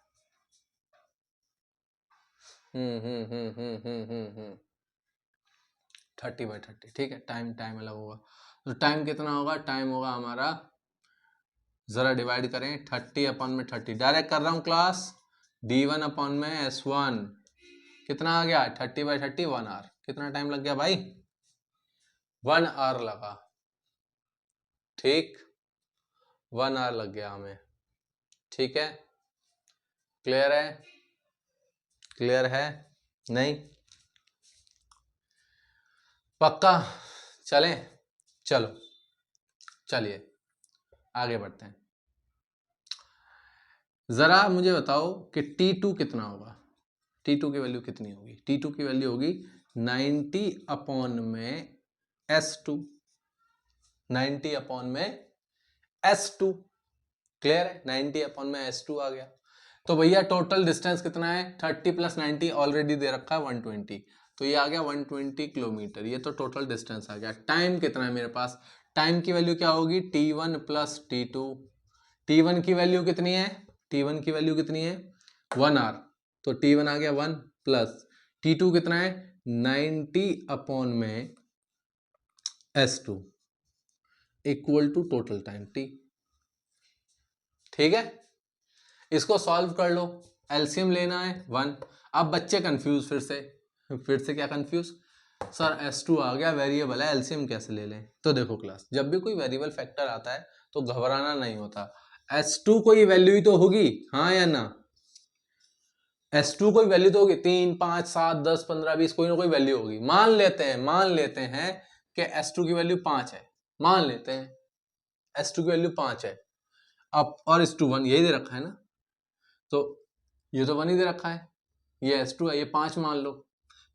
30/30, ठीक है, टाइम अलग होगा। तो टाइम कितना होगा, टाइम होगा हमारा, जरा डिवाइड करें 30/30, डायरेक्ट कर रहा हूं क्लास। D1 में S1 कितना आ गया, 30/30 1 आवर। कितना टाइम लग गया भाई, 1 आवर लगा। ठीक, 1 आवर लग गया हमें। ठीक है, क्लियर है, क्लियर है नहीं, पक्का। चलें, चलो चलिए आगे बढ़ते हैं। जरा मुझे बताओ कि T2 कितना होगा, T2 की वैल्यू कितनी होगी। T2 की वैल्यू होगी 90 में S2, 90 में S2। क्लियर है, 90 में S2 आ गया। तो भैया टोटल डिस्टेंस कितना है, 30 + 90 ऑलरेडी दे रखा है 120, तो ये आ गया 120 किलोमीटर। ये तो टोटल डिस्टेंस आ गया। टाइम कितना है मेरे पास, टाइम की वैल्यू क्या होगी, T1 + T2। T1 की वैल्यू कितनी है, T1 की वैल्यू कितनी है 1 आवर, तो T1 आ गया 1 प्लस T2 कितना है 90 में S2 equal to total time T। ठीक है, इसको सॉल्व कर लो, एलसीएम लेना है 1। अब बच्चे कंफ्यूज, फिर से क्या कंफ्यूज, सर S2 आ गया वेरिएबल है, एलसीएम कैसे ले लें। तो देखो क्लास, जब भी कोई वेरिएबल फैक्टर आता है तो घबराना नहीं होता। S2 कोई वैल्यू ही तो होगी, हाँ या ना, S2 कोई वैल्यू तो होगी, 3 5 7 10 15 20 कोई ना कोई वैल्यू होगी। मान लेते हैं कि S2 की वैल्यू 5 है, मान लेते हैं S2 की वैल्यू 5 है। अब और S2 1 यही दे रखा है ना, तो ये तो 1 ही दे रखा है, ये S2 है, ये 5 मान लो।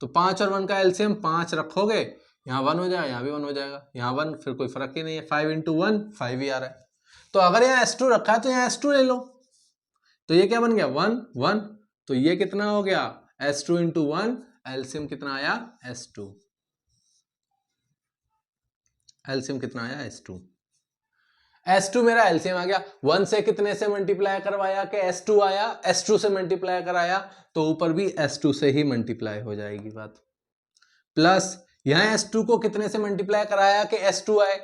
तो 5 और 1 का एलसीएम 5 रखोगे, यहाँ 1 हो जाएगा, यहाँ भी 1 हो जाएगा, यहाँ 1, फिर कोई फर्क ही नहीं है। 5 × 1 5 ही आ रहा है। तो अगर यहाँ S2 रखा है तो यहाँ S2 ले लो, तो ये क्या बन गया 1 1। तो ये कितना हो गया S2 × 1, एलसीएम कितना आया S2, एलसीएम कितना आया S2। S2 मेरा एलसीएम आ गया। 1 से कितने से मल्टीप्लाई करवाया कि S2 आया, S2 से मल्टीप्लाई कराया तो ऊपर भी S2 से ही मल्टीप्लाई हो जाएगी बात। प्लस यहां S2 को कितने से मल्टीप्लाई कराया कि S2 आए,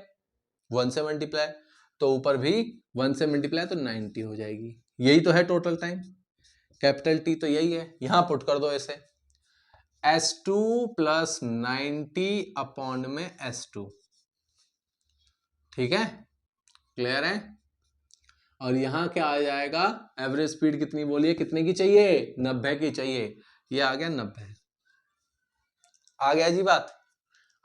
1 से मल्टीप्लाई, तो ऊपर भी 1 से मल्टीप्लाई तो 90 हो जाएगी। यही तो है टोटल टाइम। कैपिटल टी तो यही है, यहां पुट कर दो इसे, S2 प्लस 90 अपॉन में S2, ठीक है, क्लियर है। और यहां क्या आ जाएगा, एवरेज स्पीड कितनी बोलिए, कितने की चाहिए, 90 की चाहिए, ये आ गया 90। आ गया जी बात,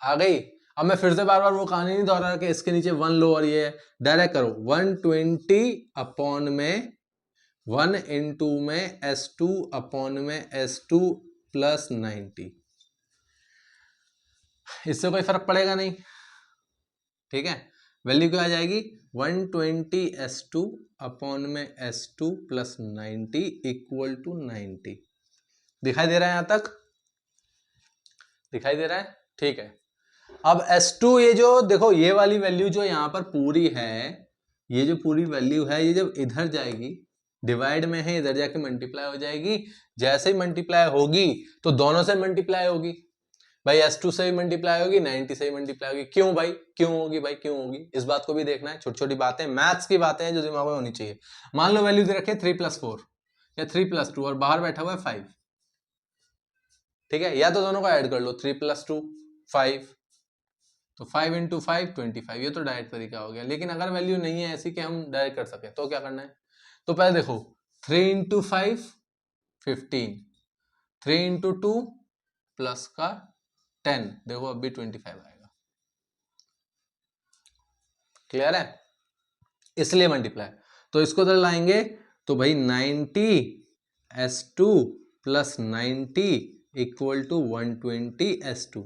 आ गई। अब मैं फिर से बार बार वो कहानी नहीं दोहरा कि इसके नीचे 1 लो और ये डायरेक्ट करो, 120 अपॉन में 1 इंटू में S2 अपॉन में S2 प्लस 90, इससे कोई फर्क पड़ेगा नहीं, ठीक है। वैल्यू क्या आ जाएगी, 120 S2 अपॉन में S2 प्लस 90 इक्वल टू 90। दिखाई दे रहा है, यहां तक दिखाई दे रहा है, ठीक है। अब S2 ये जो देखो, ये वाली वैल्यू जो यहां पर पूरी है, ये जो पूरी वैल्यू है, ये जब इधर जाएगी, डिवाइड में है, इधर जाके मल्टीप्लाई हो जाएगी। जैसे ही मल्टीप्लाई होगी तो दोनों से मल्टीप्लाई होगी भाई, S2 से भी मल्टीप्लाई होगी, 90 से भी मल्टीप्लाई होगी। क्यों भाई, क्यों होगी भाई, क्यों होगी, इस बात को भी देखना है। छोटी छोटी बातें, मैथ्स की बातें हैं जो दिमाग में होनी चाहिए। मान लो वैल्यू दे रखे 3+4 या 3+2 और बाहर बैठा हुआ है 5, ठीक है, या तो दोनों को ऐड कर लो, 3+2 5, तो 5 इंटू 5 25, ये तो डायरेक्ट तरीका हो गया। लेकिन अगर वैल्यू नहीं है ऐसी कि हम डायरेक्ट कर सके तो क्या करना है, तो पहले देखो 3 इंटू 5 15, 3 इंटू 2 प्लस का 10, देखो अभी 25 आएगा, क्लियर है, इसलिए मल्टीप्लाई। तो इसको उधर लाएंगे तो भाई 90 S2 plus 90 equal to 120 S2।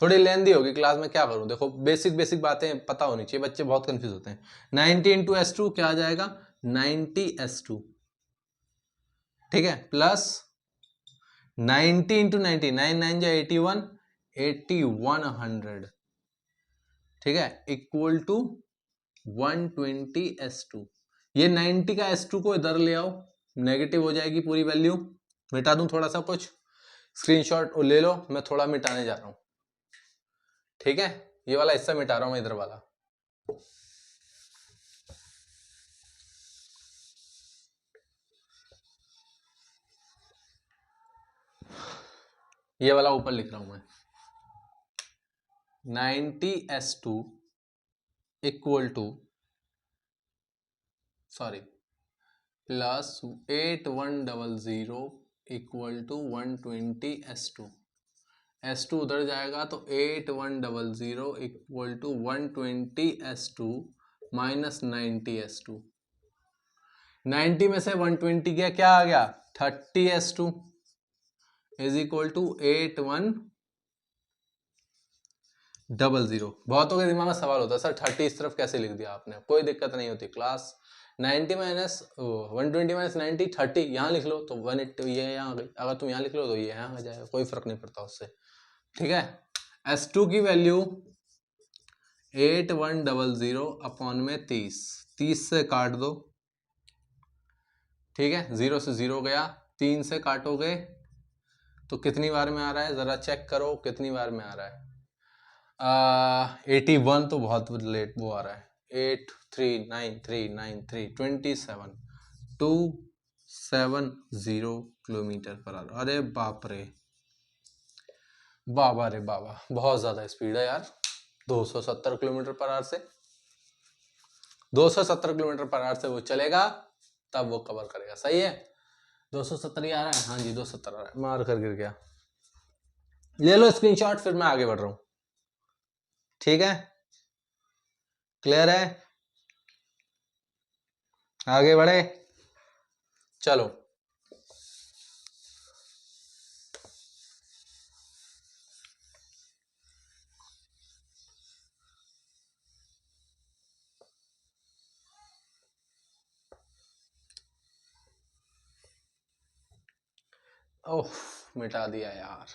थोड़ी लेंदी होगी क्लास में, क्या करूं, देखो बेसिक बेसिक बातें पता होनी चाहिए, बच्चे बहुत कंफ्यूज होते हैं। 90 इंटू S2 क्या आ जाएगा, 90 S2, ठीक है, प्लस 90 इंटू 90, 9 9 जो 81, 8100, ठीक है, इक्वल टू 120 S2। ये 90 का S2 को इधर ले आओ, नेगेटिव हो जाएगी पूरी वैल्यू। मिटा दूं थोड़ा सा कुछ, स्क्रीनशॉट ले लो, मैं थोड़ा मिटाने जा रहा हूं, ठीक है, ये वाला हिस्सा मिटा रहा हूं मैं, इधर वाला। ये वाला ऊपर लिख रहा हूं मैं, 90 S2 equal to, sorry, plus 8100 equal to 120 S2। S2 उधर जाएगा तो 8100 equal to 120 S2 minus 90 S2। 90 में से 120 गया, क्या आ गया, 30 S2 इज इक्वल टू 8100। बहुतों के दिमाग में सवाल होता है, सर 30 इस तरफ कैसे लिख दिया आपने, कोई दिक्कत नहीं होती क्लास, 90 माइनस 120 माइनस 90 30, यहाँ लिख लो तो 180, ये यहाँ आ गई, अगर तुम यहाँ लिख लो तो ये यहाँ आ जाएगा, कोई फर्क नहीं पड़ता उससे, ठीक है। S2 की वैल्यू 8100 अपॉन में 30, 30 से काट दो, ठीक है, 0 से 0 गया, 3 से काटोगे तो कितनी बार में आ रहा है, जरा चेक करो कितनी बार में आ रहा है। 81 तो बहुत लेट वो आ रहा है, 83939 27 270 किलोमीटर पर आवर। अरे बाप रे, बाबा रे बाबा, बहुत ज्यादा स्पीड है यार। 270 किलोमीटर पर आवर से, 270 किलोमीटर पर आवर से वो चलेगा, तब वो कवर करेगा, सही है। 270 आ रहा है, हाँ जी 270 आ रहा है, मार कर गिर गया। ले लो स्क्रीनशॉट, फिर मैं आगे बढ़ रहा हूं, ठीक है, क्लियर है, आगे बढ़े, चलो। ओह, मिटा दिया यार।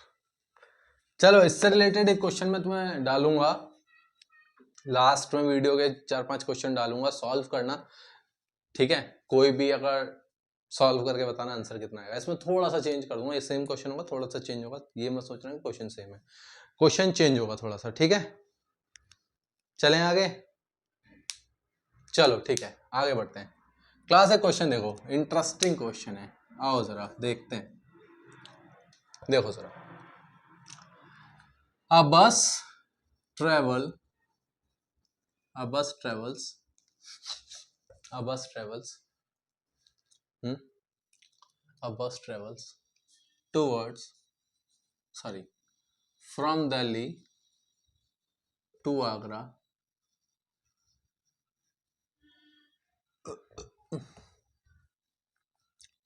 चलो, इससे रिलेटेड एक क्वेश्चन मैं तुम्हें डालूंगा लास्ट में, वीडियो के 4-5 क्वेश्चन डालूंगा, सॉल्व करना, ठीक है। कोई भी अगर सॉल्व करके बताना आंसर कितना आएगा। इसमें थोड़ा सा चेंज कर दूंगा, ये सेम क्वेश्चन होगा, थोड़ा सा चेंज होगा, ये मैं सोच रहा हूँ क्वेश्चन सेम है, क्वेश्चन चेंज होगा थोड़ा सा, ठीक है। चलें आगे, चलो ठीक है, आगे बढ़ते हैं। क्लास एक क्वेश्चन देखो, इंटरेस्टिंग क्वेश्चन है, आओ जरा देखते हैं। देखो जरा, अ बस travels a bus travels hmm? a bus travels towards from Delhi to Agra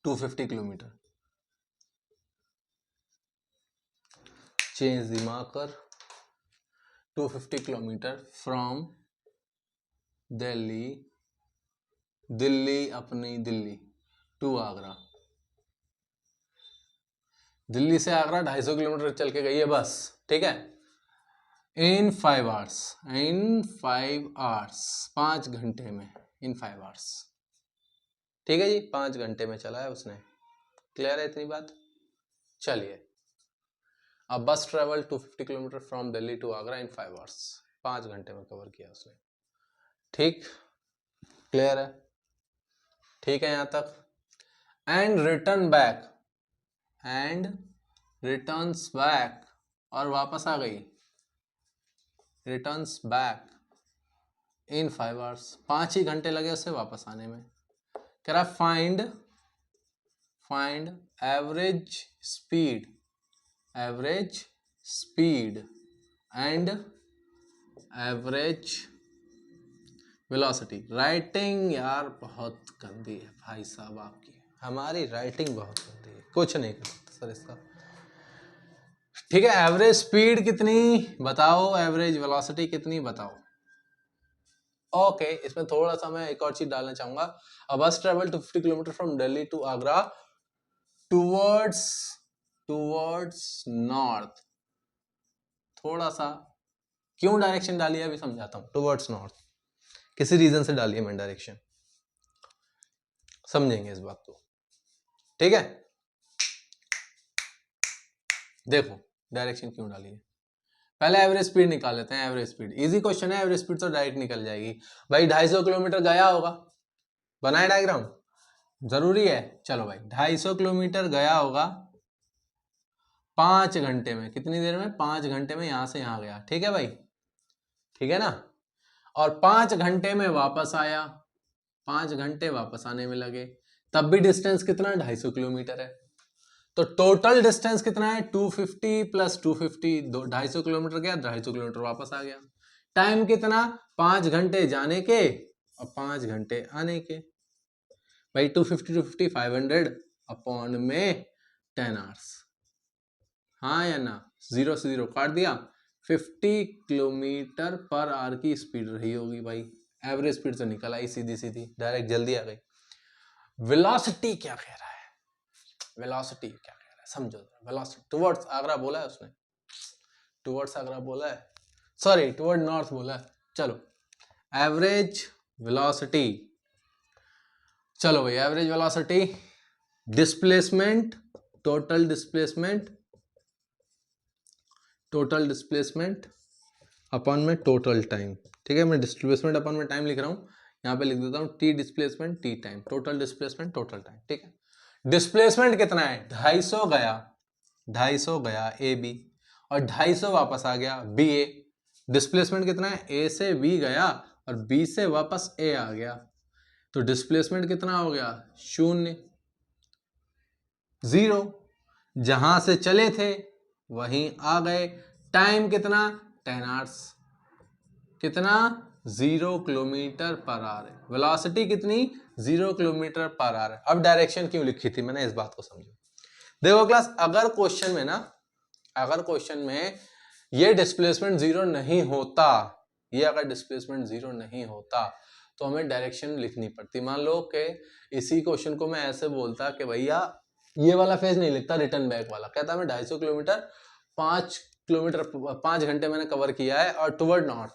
250 kilometer. Change the marker. 250 kilometer from Delhi अपनी दिल्ली टू आगरा। दिल्ली से आगरा 250 किलोमीटर चल के गई है बस, ठीक है। इन 5 आवर्स 5 घंटे में, इन 5 आवर्स, ठीक है जी, 5 घंटे में चला है उसने। क्लियर है इतनी बात? चलिए, अब bus travel 250 kilometre from Delhi to Agra in 5 hours, 5 घंटे में कवर किया उसने। ठीक, क्लियर है? ठीक है यहां तक। एंड रिटर्न्स बैक, और वापस आ गई, रिटर्न्स बैक इन 5 आवर्स, 5 ही घंटे लगे उसे वापस आने में। कह रहा find average speed and average velocity. Writing यार बहुत गंदी है भाई साहब आपकी, हमारी राइटिंग बहुत गंदी है, कुछ नहीं कर सकते सर इसका। ठीक है, एवरेज स्पीड कितनी बताओ, एवरेज वेलोसिटी कितनी बताओ। ओके, इसमें थोड़ा सा मैं एक और चीज डालना चाहूंगा। A bus travel 250 kilometre from Delhi to Agra towards north. थोड़ा सा क्यों डायरेक्शन डाली है अभी समझाता हूं। टूवर्ड्स नॉर्थ किसी रीजन से डाली है मैंने डायरेक्शन, समझेंगे इस बात को, ठीक है। देखो डायरेक्शन क्यों डाली है, पहले एवरेज स्पीड निकाल लेते हैं। एवरेज स्पीड इजी क्वेश्चन है, एवरेज स्पीड तो डायरेक्ट निकल जाएगी भाई। 250 किलोमीटर गया होगा, बनाए डायग्राम, जरूरी है। चलो भाई 250 किलोमीटर गया होगा 5 घंटे में, कितनी देर में? 5 घंटे में यहां से यहां गया, ठीक है भाई, ठीक है ना। और 5 घंटे में वापस आया, 5 घंटे वापस आने में लगे, तब भी डिस्टेंस कितना? 250 किलोमीटर है। तो टोटल डिस्टेंस कितना है? 250 प्लस 250, 250 किलोमीटर गया, 250 किलोमीटर वापस आ गया। टाइम कितना? 5 घंटे जाने के और 5 घंटे आने के। भाई 250 500 अपॉन में 10 आवर्स, हाँ या ना? 0 से 0 काट दिया। 50 किलोमीटर पर आवर की स्पीड रही होगी भाई। एवरेज स्पीड तो निकल आई सीधी सीधी, डायरेक्ट जल्दी आ गई। वेलोसिटी क्या कह रहा है? वेलोसिटी क्या कह रहा है समझो। वेलोसिटी टुवर्ड्स आगरा बोला है उसने, टुवर्ड्स आगरा बोला है, सॉरी टुवर्ड नॉर्थ बोला है। चलो एवरेज वेलोसिटी, चलो भाई average velocity, displacement, total displacement upon में टोटल टाइम। ठीक है, मैं डिस्प्लेसमेंट अपॉन में टाइम लिख रहा हूं, यहां पे लिख देता हूं T displacement T time, total displacement total time. ठीक है, डिस्प्लेसमेंट कितना है? 250 गया ए बी और 250 वापस आ गया बी ए। डिस्प्लेसमेंट कितना है? ए से बी गया और बी से वापस ए आ गया, तो डिस्प्लेसमेंट कितना हो गया? 0 0। जहां से चले थे वहीं आ गए। टाइम कितना? 10 आवर्स। कितना? 0 किलोमीटर पर आवर। वेलोसिटी कितनी? 0 किलोमीटर पर आवर। अब डायरेक्शन क्यों लिखी थी मैंने, इस बात को समझो। देखो क्लास, अगर क्वेश्चन में ये डिस्प्लेसमेंट 0 नहीं होता, ये अगर डिस्प्लेसमेंट 0 नहीं होता तो हमें डायरेक्शन लिखनी पड़ती। मान लो कि इसी क्वेश्चन को मैं ऐसे बोलता कि भैया ये वाला फेज नहीं लिखता, रिटर्न बैक वाला, कहता मैं 250 किलोमीटर 5 घंटे मैंने कवर किया है और टुवर्ड नॉर्थ,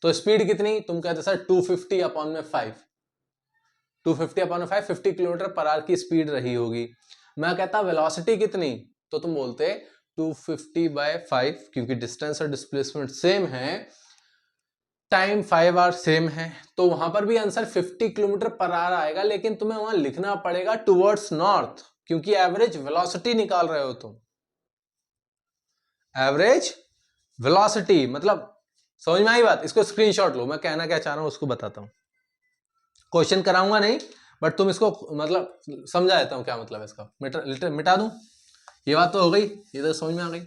तो स्पीड कितनी? तुम कहते सर 250 अपॉन में 5, 250 अपॉन में 5, 50 किलोमीटर पर आवर की स्पीड रही होगी। मैं कहता वेलोसिटी कितनी, तो तुम बोलते 250 बाय 5, क्योंकि डिस्टेंस और डिस्प्लेसमेंट सेम है, टाइम 5 आवर सेम है, तो वहां पर भी आंसर 50 किलोमीटर पर आवर आएगा, लेकिन तुम्हें वहां लिखना पड़ेगा टुवर्ड्स नॉर्थ, क्योंकि एवरेज वेलोसिटी निकाल रहे हो तुम। एवरेज वेलोसिटी मतलब, समझ में आई बात? इसको स्क्रीनशॉट लो, मैं कहना क्या चाह रहा हूं उसको बताता हूं। क्वेश्चन कराऊंगा नहीं, बट तुम इसको मतलब समझा देता हूं क्या मतलब है इसका। मिटा दूं? ये बात तो हो गई, ये तो समझ में आ गई।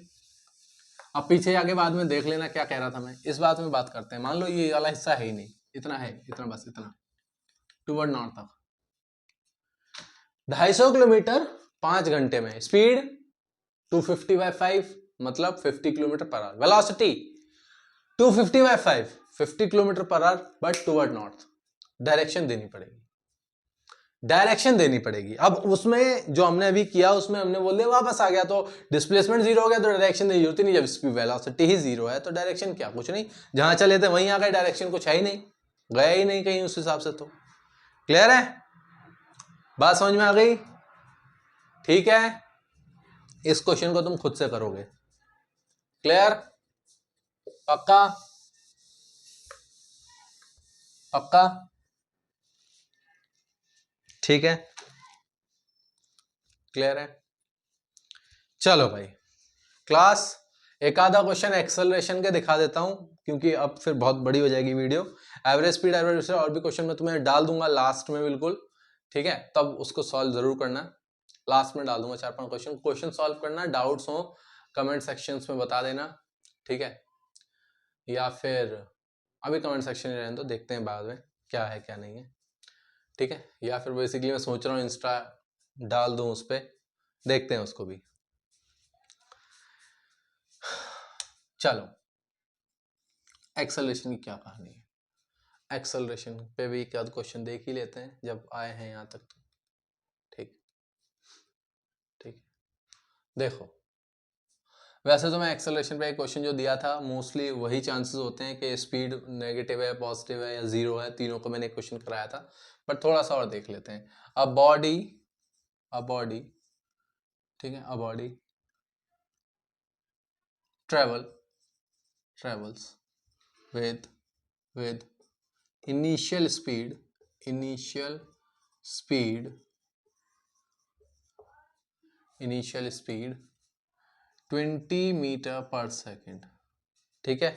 अब पीछे जाके बाद में देख लेना क्या कह रहा था मैं। इस बात में बात करते हैं। मान लो ये वाला हिस्सा है ही नहीं, इतना है, इतना बस, इतना टूवर्ड नॉर्थ तक 250 किलोमीटर 5 घंटे में, स्पीड 250/5 मतलब 50 kilometre per our, velocity 250/5 50 kilometre per our, but toward north. Direction देनी पड़ेगी, डायरेक्शन देनी पड़ेगी। अब उसमें जो हमने अभी किया, उसमें हमने बोल दिया वापस आ गया, तो डिस्प्लेसमेंट जीरो हो गया, तो डायरेक्शन देनी जरूरत ही नहीं। जब वेलोसिटी ही जीरो है तो डायरेक्शन क्या, कुछ नहीं, जहां चले थे वहीं आ गए, डायरेक्शन कुछ है ही नहीं, गया ही नहीं कहीं उस हिसाब से। तो क्लियर है, बात समझ में आ गई? ठीक है, इस क्वेश्चन को तुम खुद से करोगे। क्लियर? पक्का? पक्का? ठीक है, क्लियर है। चलो भाई क्लास, एक आधा क्वेश्चन एक्सेलरेशन के दिखा देता हूं, क्योंकि अब फिर बहुत बड़ी हो जाएगी वीडियो। एवरेज स्पीड, एवरेज और भी क्वेश्चन मैं तुम्हें डाल दूंगा लास्ट में, बिल्कुल ठीक है, तब उसको सॉल्व जरूर करना। लास्ट में डाल दूंगा 4-5 क्वेश्चन सॉल्व करना। डाउट्स हो कमेंट सेक्शंस में बता देना, ठीक है, या फिर अभी कमेंट सेक्शन में रहने दो, देखते हैं बाद में क्या है क्या नहीं है, ठीक है। या फिर बेसिकली मैं सोच रहा हूँ इंस्टा डाल दूं, उस पर देखते हैं उसको भी। चलो, एक्सेलरेशन की क्या कहानी है, एक्सेलरेशन पे भी एक आध क्वेश्चन देख ही लेते हैं जब आए हैं यहाँ तक तो। ठीक ठीक, देखो वैसे तो मैं एक्सेलरेशन पे एक क्वेश्चन जो दिया था, मोस्टली वही चांसेस होते हैं कि स्पीड नेगेटिव है, पॉजिटिव है या जीरो है, तीनों को मैंने क्वेश्चन कराया था, बट थोड़ा सा और देख लेते हैं। अ बॉडी ठीक है, a body travels with initial speed 20 metre per second, ठीक है,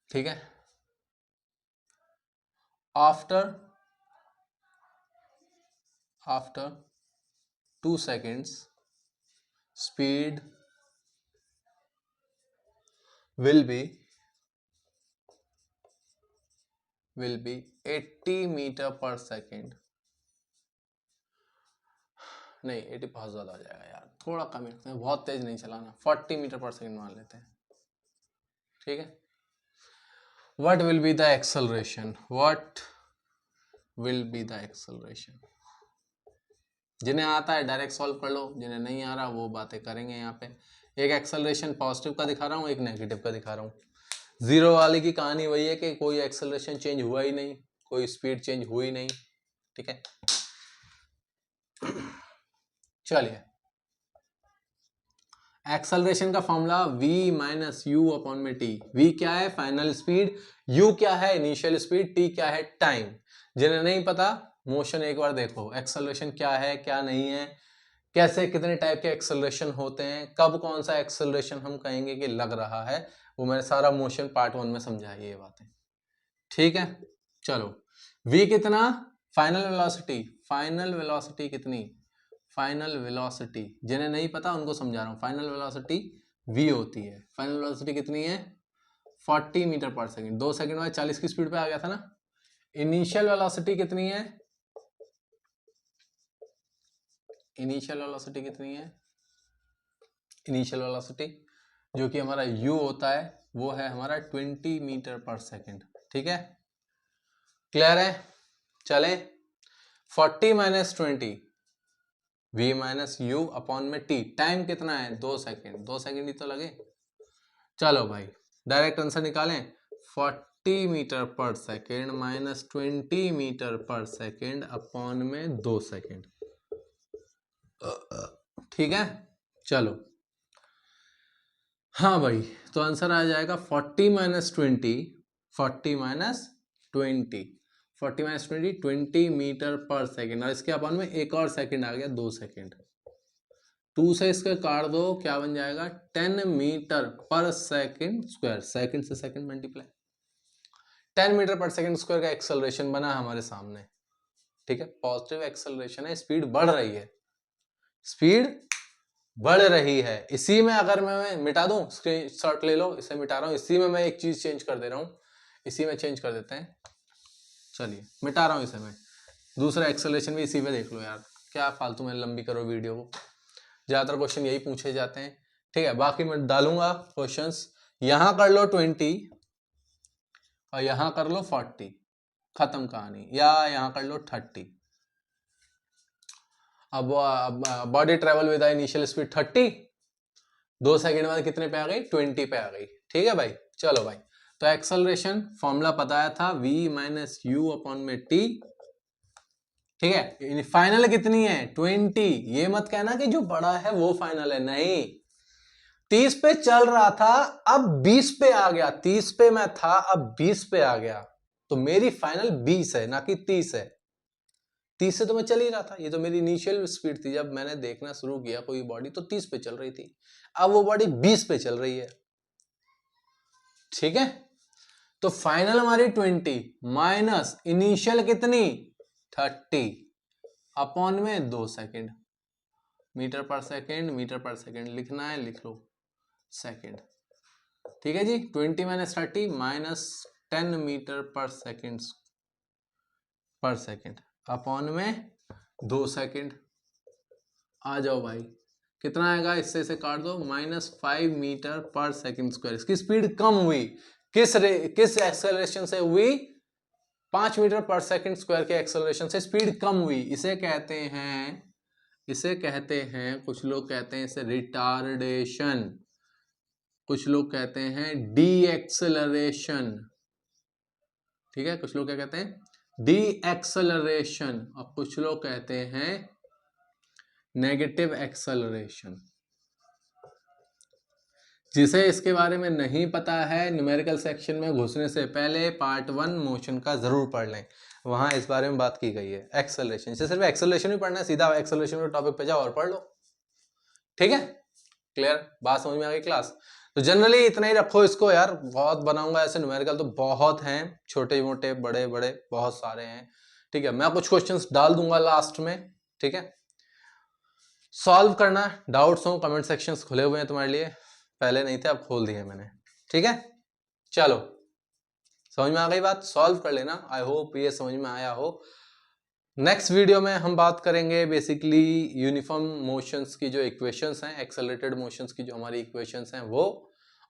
ठीक है। After 2 seconds speed will be 80 metre per second. नहीं 80 बहुत ज्यादा हो जाएगा यार, थोड़ा कम रखते हैं, बहुत तेज नहीं चलाना, 40 मीटर पर सेकेंड मान लेते हैं, ठीक है। What will be the acceleration, जिन्हें आता है डायरेक्ट सॉल्व कर लो, जिन्हें नहीं आ रहा वो बातें करेंगे यहाँ पे। एक एक्सेलरेशन पॉजिटिव का दिखा रहा हूँ, एक नेगेटिव का दिखा रहा हूँ। जीरो वाले की कहानी वही है कि कोई एक्सेलरेशन चेंज हुआ ही नहीं, कोई स्पीड चेंज हुई नहीं, ठीक है। चलिए, एक्सेलरेशन का formula v minus you upon में टी। v क्या है, फाइनल स्पीड, u क्या है, इनिशियल स्पीड, t क्या है, टाइम। जिन्हें नहीं पता मोशन एक बार देखो, एक्सेलरेशन क्या है क्या नहीं है, कैसे कितने टाइप के एक्सेलरेशन होते हैं, कब कौन सा एक्सेलरेशन हम कहेंगे कि लग रहा है, वो मैंने सारा मोशन पार्ट 1 में समझाई ये बातें, ठीक है। चलो, v कितना, फाइनल वेलोसिटी कितनी, फाइनल वेलोसिटी जिन्हें नहीं पता उनको समझा रहा हूं, फाइनल वेलोसिटी v होती है। फाइनल वेलोसिटी कितनी है, 40 मीटर पर सेकंड, 2 सेकंड बाद 40 की स्पीड पे आ गया था ना। इनिशियल वेलोसिटी कितनी है, इनिशियल वेलोसिटी जो कि हमारा u होता है, वो है हमारा 20 मीटर पर सेकंड, ठीक है। क्लियर है? चले, 40 minus 20 v minus you upon में t, टाइम कितना है 2 सेकेंड, 2 सेकेंड ही तो लगे। चलो भाई डायरेक्ट आंसर निकालें, 40 metre per second minus 20 metre per second upon में 2 सेकेंड, ठीक है। चलो हाँ भाई, तो आंसर आ जाएगा 40 minus 20, 40 minus 20, 40 minus 20, 20 metre per second, और इसके अपन में एक और सेकेंड आ गया, 2 सेकेंड। 2 से इसके काट दो, क्या बन जाएगा 10 metre per second square, second से second multiply, 10 metre per second square का एक्सेलरेशन बना हमारे सामने। ठीक है, पॉजिटिव एक्सेलरेशन है, स्पीड बढ़ रही है, स्पीड बढ़ रही है। इसी में अगर मैं मिटा दूं, स्क्रीनशॉट ले लो, इसे मिटा रहा हूं, इसी में मैं एक चीज चेंज कर दे रहा हूं, इसी में चेंज कर देते हैं। चलिए मिटा रहा हूं इसे मैं, दूसरा एक्सेलरेशन भी इसी पे देख लो यार, क्या फालतू में लंबी करो वीडियो को, ज्यादातर क्वेश्चन यही पूछे जाते हैं। ठीक है, बाकी मैं डालूंगा क्वेश्चंस, यहां कर लो 20 और यहां कर लो 40, खत्म कहानी, या यहां कर लो 30। अब body travel with initial speed 30, 2 second बाद कितने पे आ गई, 20 पे आ गई। ठीक है भाई, चलो भाई, तो एक्सेलरेशन फॉर्मूला बताया था v माइनस यू अपॉन में t। ठीक है, फाइनल कितनी है 20, ये मत कहना कि जो बड़ा है वो फाइनल है, नहीं, 30 पे चल रहा था, अब 20 पे आ गया, 30 पे मैं था, अब 20 पे आ गया, तो मेरी फाइनल 20 है, ना कि 30 है। 30 से तो मैं चल ही रहा था, ये तो मेरी इनिशियल स्पीड थी, जब मैंने देखना शुरू किया कोई बॉडी तो 30 पे चल रही थी, अब वो बॉडी 20 पे चल रही है। ठीक है, तो फाइनल हमारी 20 माइनस इनिशियल कितनी 30 अपॉन में 2 second, metre per second, metre per second लिखना है, लिख लो सेकेंड। ठीक है जी, 20 minus 30 minus 10 metre per second upon में 2 सेकेंड। आ जाओ भाई, कितना आएगा, इससे से काट दो, -5 मीटर पर सेकेंड स्क्वायर। इसकी स्पीड कम हुई, किस एक्सेलरेशन से हुई, 5 मीटर पर सेकेंड स्क्वायर के एक्सेलरेशन से स्पीड कम हुई। इसे कहते हैं, कुछ लोग कहते हैं इसे रिटार्डेशन, कुछ लोग कहते हैं डी एक्सेलरेशन। ठीक है, कुछ लोग क्या कहते हैं, डी एक्सेलरेशन, और कुछ लोग कहते हैं नेगेटिव एक्सेलरेशन। जिसे इसके बारे में नहीं पता है, न्यूमेरिकल सेक्शन में घुसने से पहले पार्ट 1 मोशन का जरूर पढ़ लें, वहां इस बारे में बात की गई है। एक्सेलरेशन, इसे सिर्फ एक्सेलरेशन ही पढ़ना है, सीधा एक्सेलरेशन के टॉपिक पे जाओ और पढ़ लो। ठीक है, क्लियर, बात समझ में आ गई क्लास। तो जनरली इतना ही रखो इसको यार, बहुत बनाऊंगा ऐसे न्यूमेरिकल तो बहुत हैं, छोटे मोटे बड़े बड़े बहुत सारे हैं। ठीक है, मैं कुछ क्वेश्चंस डाल दूंगा लास्ट में। ठीक है, सॉल्व करना, डाउट्स हो कमेंट सेक्शंस खुले हुए हैं तुम्हारे लिए, पहले नहीं थे अब खोल दिए मैंने। ठीक है, चलो समझ में आ गई बात, सॉल्व कर लेना, आई होप ये समझ में आया हो। नेक्स्ट वीडियो में हम बात करेंगे बेसिकली यूनिफॉर्म मोशंस की जो इक्वेशंस हैं, एक्सेलरेटेड मोशंस की जो हमारी इक्वेशंस हैं वो,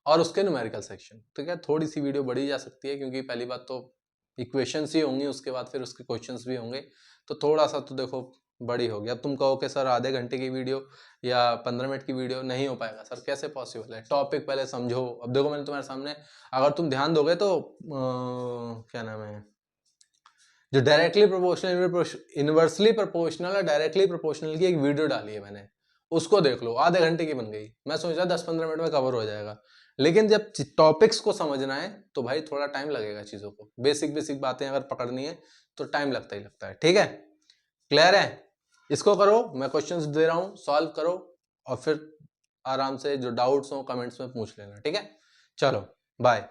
और उसके न्यूमेरिकल सेक्शन। ठीक है, थोड़ी सी वीडियो बढ़ी जा सकती है क्योंकि पहली बात तो इक्वेशंस ही होंगी, उसके बाद फिर उसके क्वेश्चंस भी होंगे, तो थोड़ा सा तो देखो बड़ी होगी। अब तुम कहो कि सर आधे घंटे की वीडियो या 15 मिनट की वीडियो नहीं हो पाएगा सर, कैसे पॉसिबल है, टॉपिक पहले समझो। अब देखो मैंने तुम्हारे सामने, अगर तुम ध्यान दोगे तो क्या नाम है, जो डायरेक्टली प्रोपोर्शनल, इनवर्सली प्रोपोर्शनल और डायरेक्टली प्रोपोर्शनल की एक वीडियो डाली है मैंने, उसको देख लो, आधे घंटे की बन गई। मैं सोच रहा 10-15 मिनट में कवर हो जाएगा, लेकिन जब टॉपिक्स को समझना है तो भाई थोड़ा टाइम लगेगा, चीजों को बेसिक बेसिक बातें अगर पकड़नी है तो टाइम लगता ही लगता है। ठीक है, क्लियर है, इसको करो, मैं क्वेश्चंस दे रहा हूं, सॉल्व करो, और फिर आराम से जो डाउट्स हो कमेंट्स में पूछ लेना। ठीक है, चलो बाय।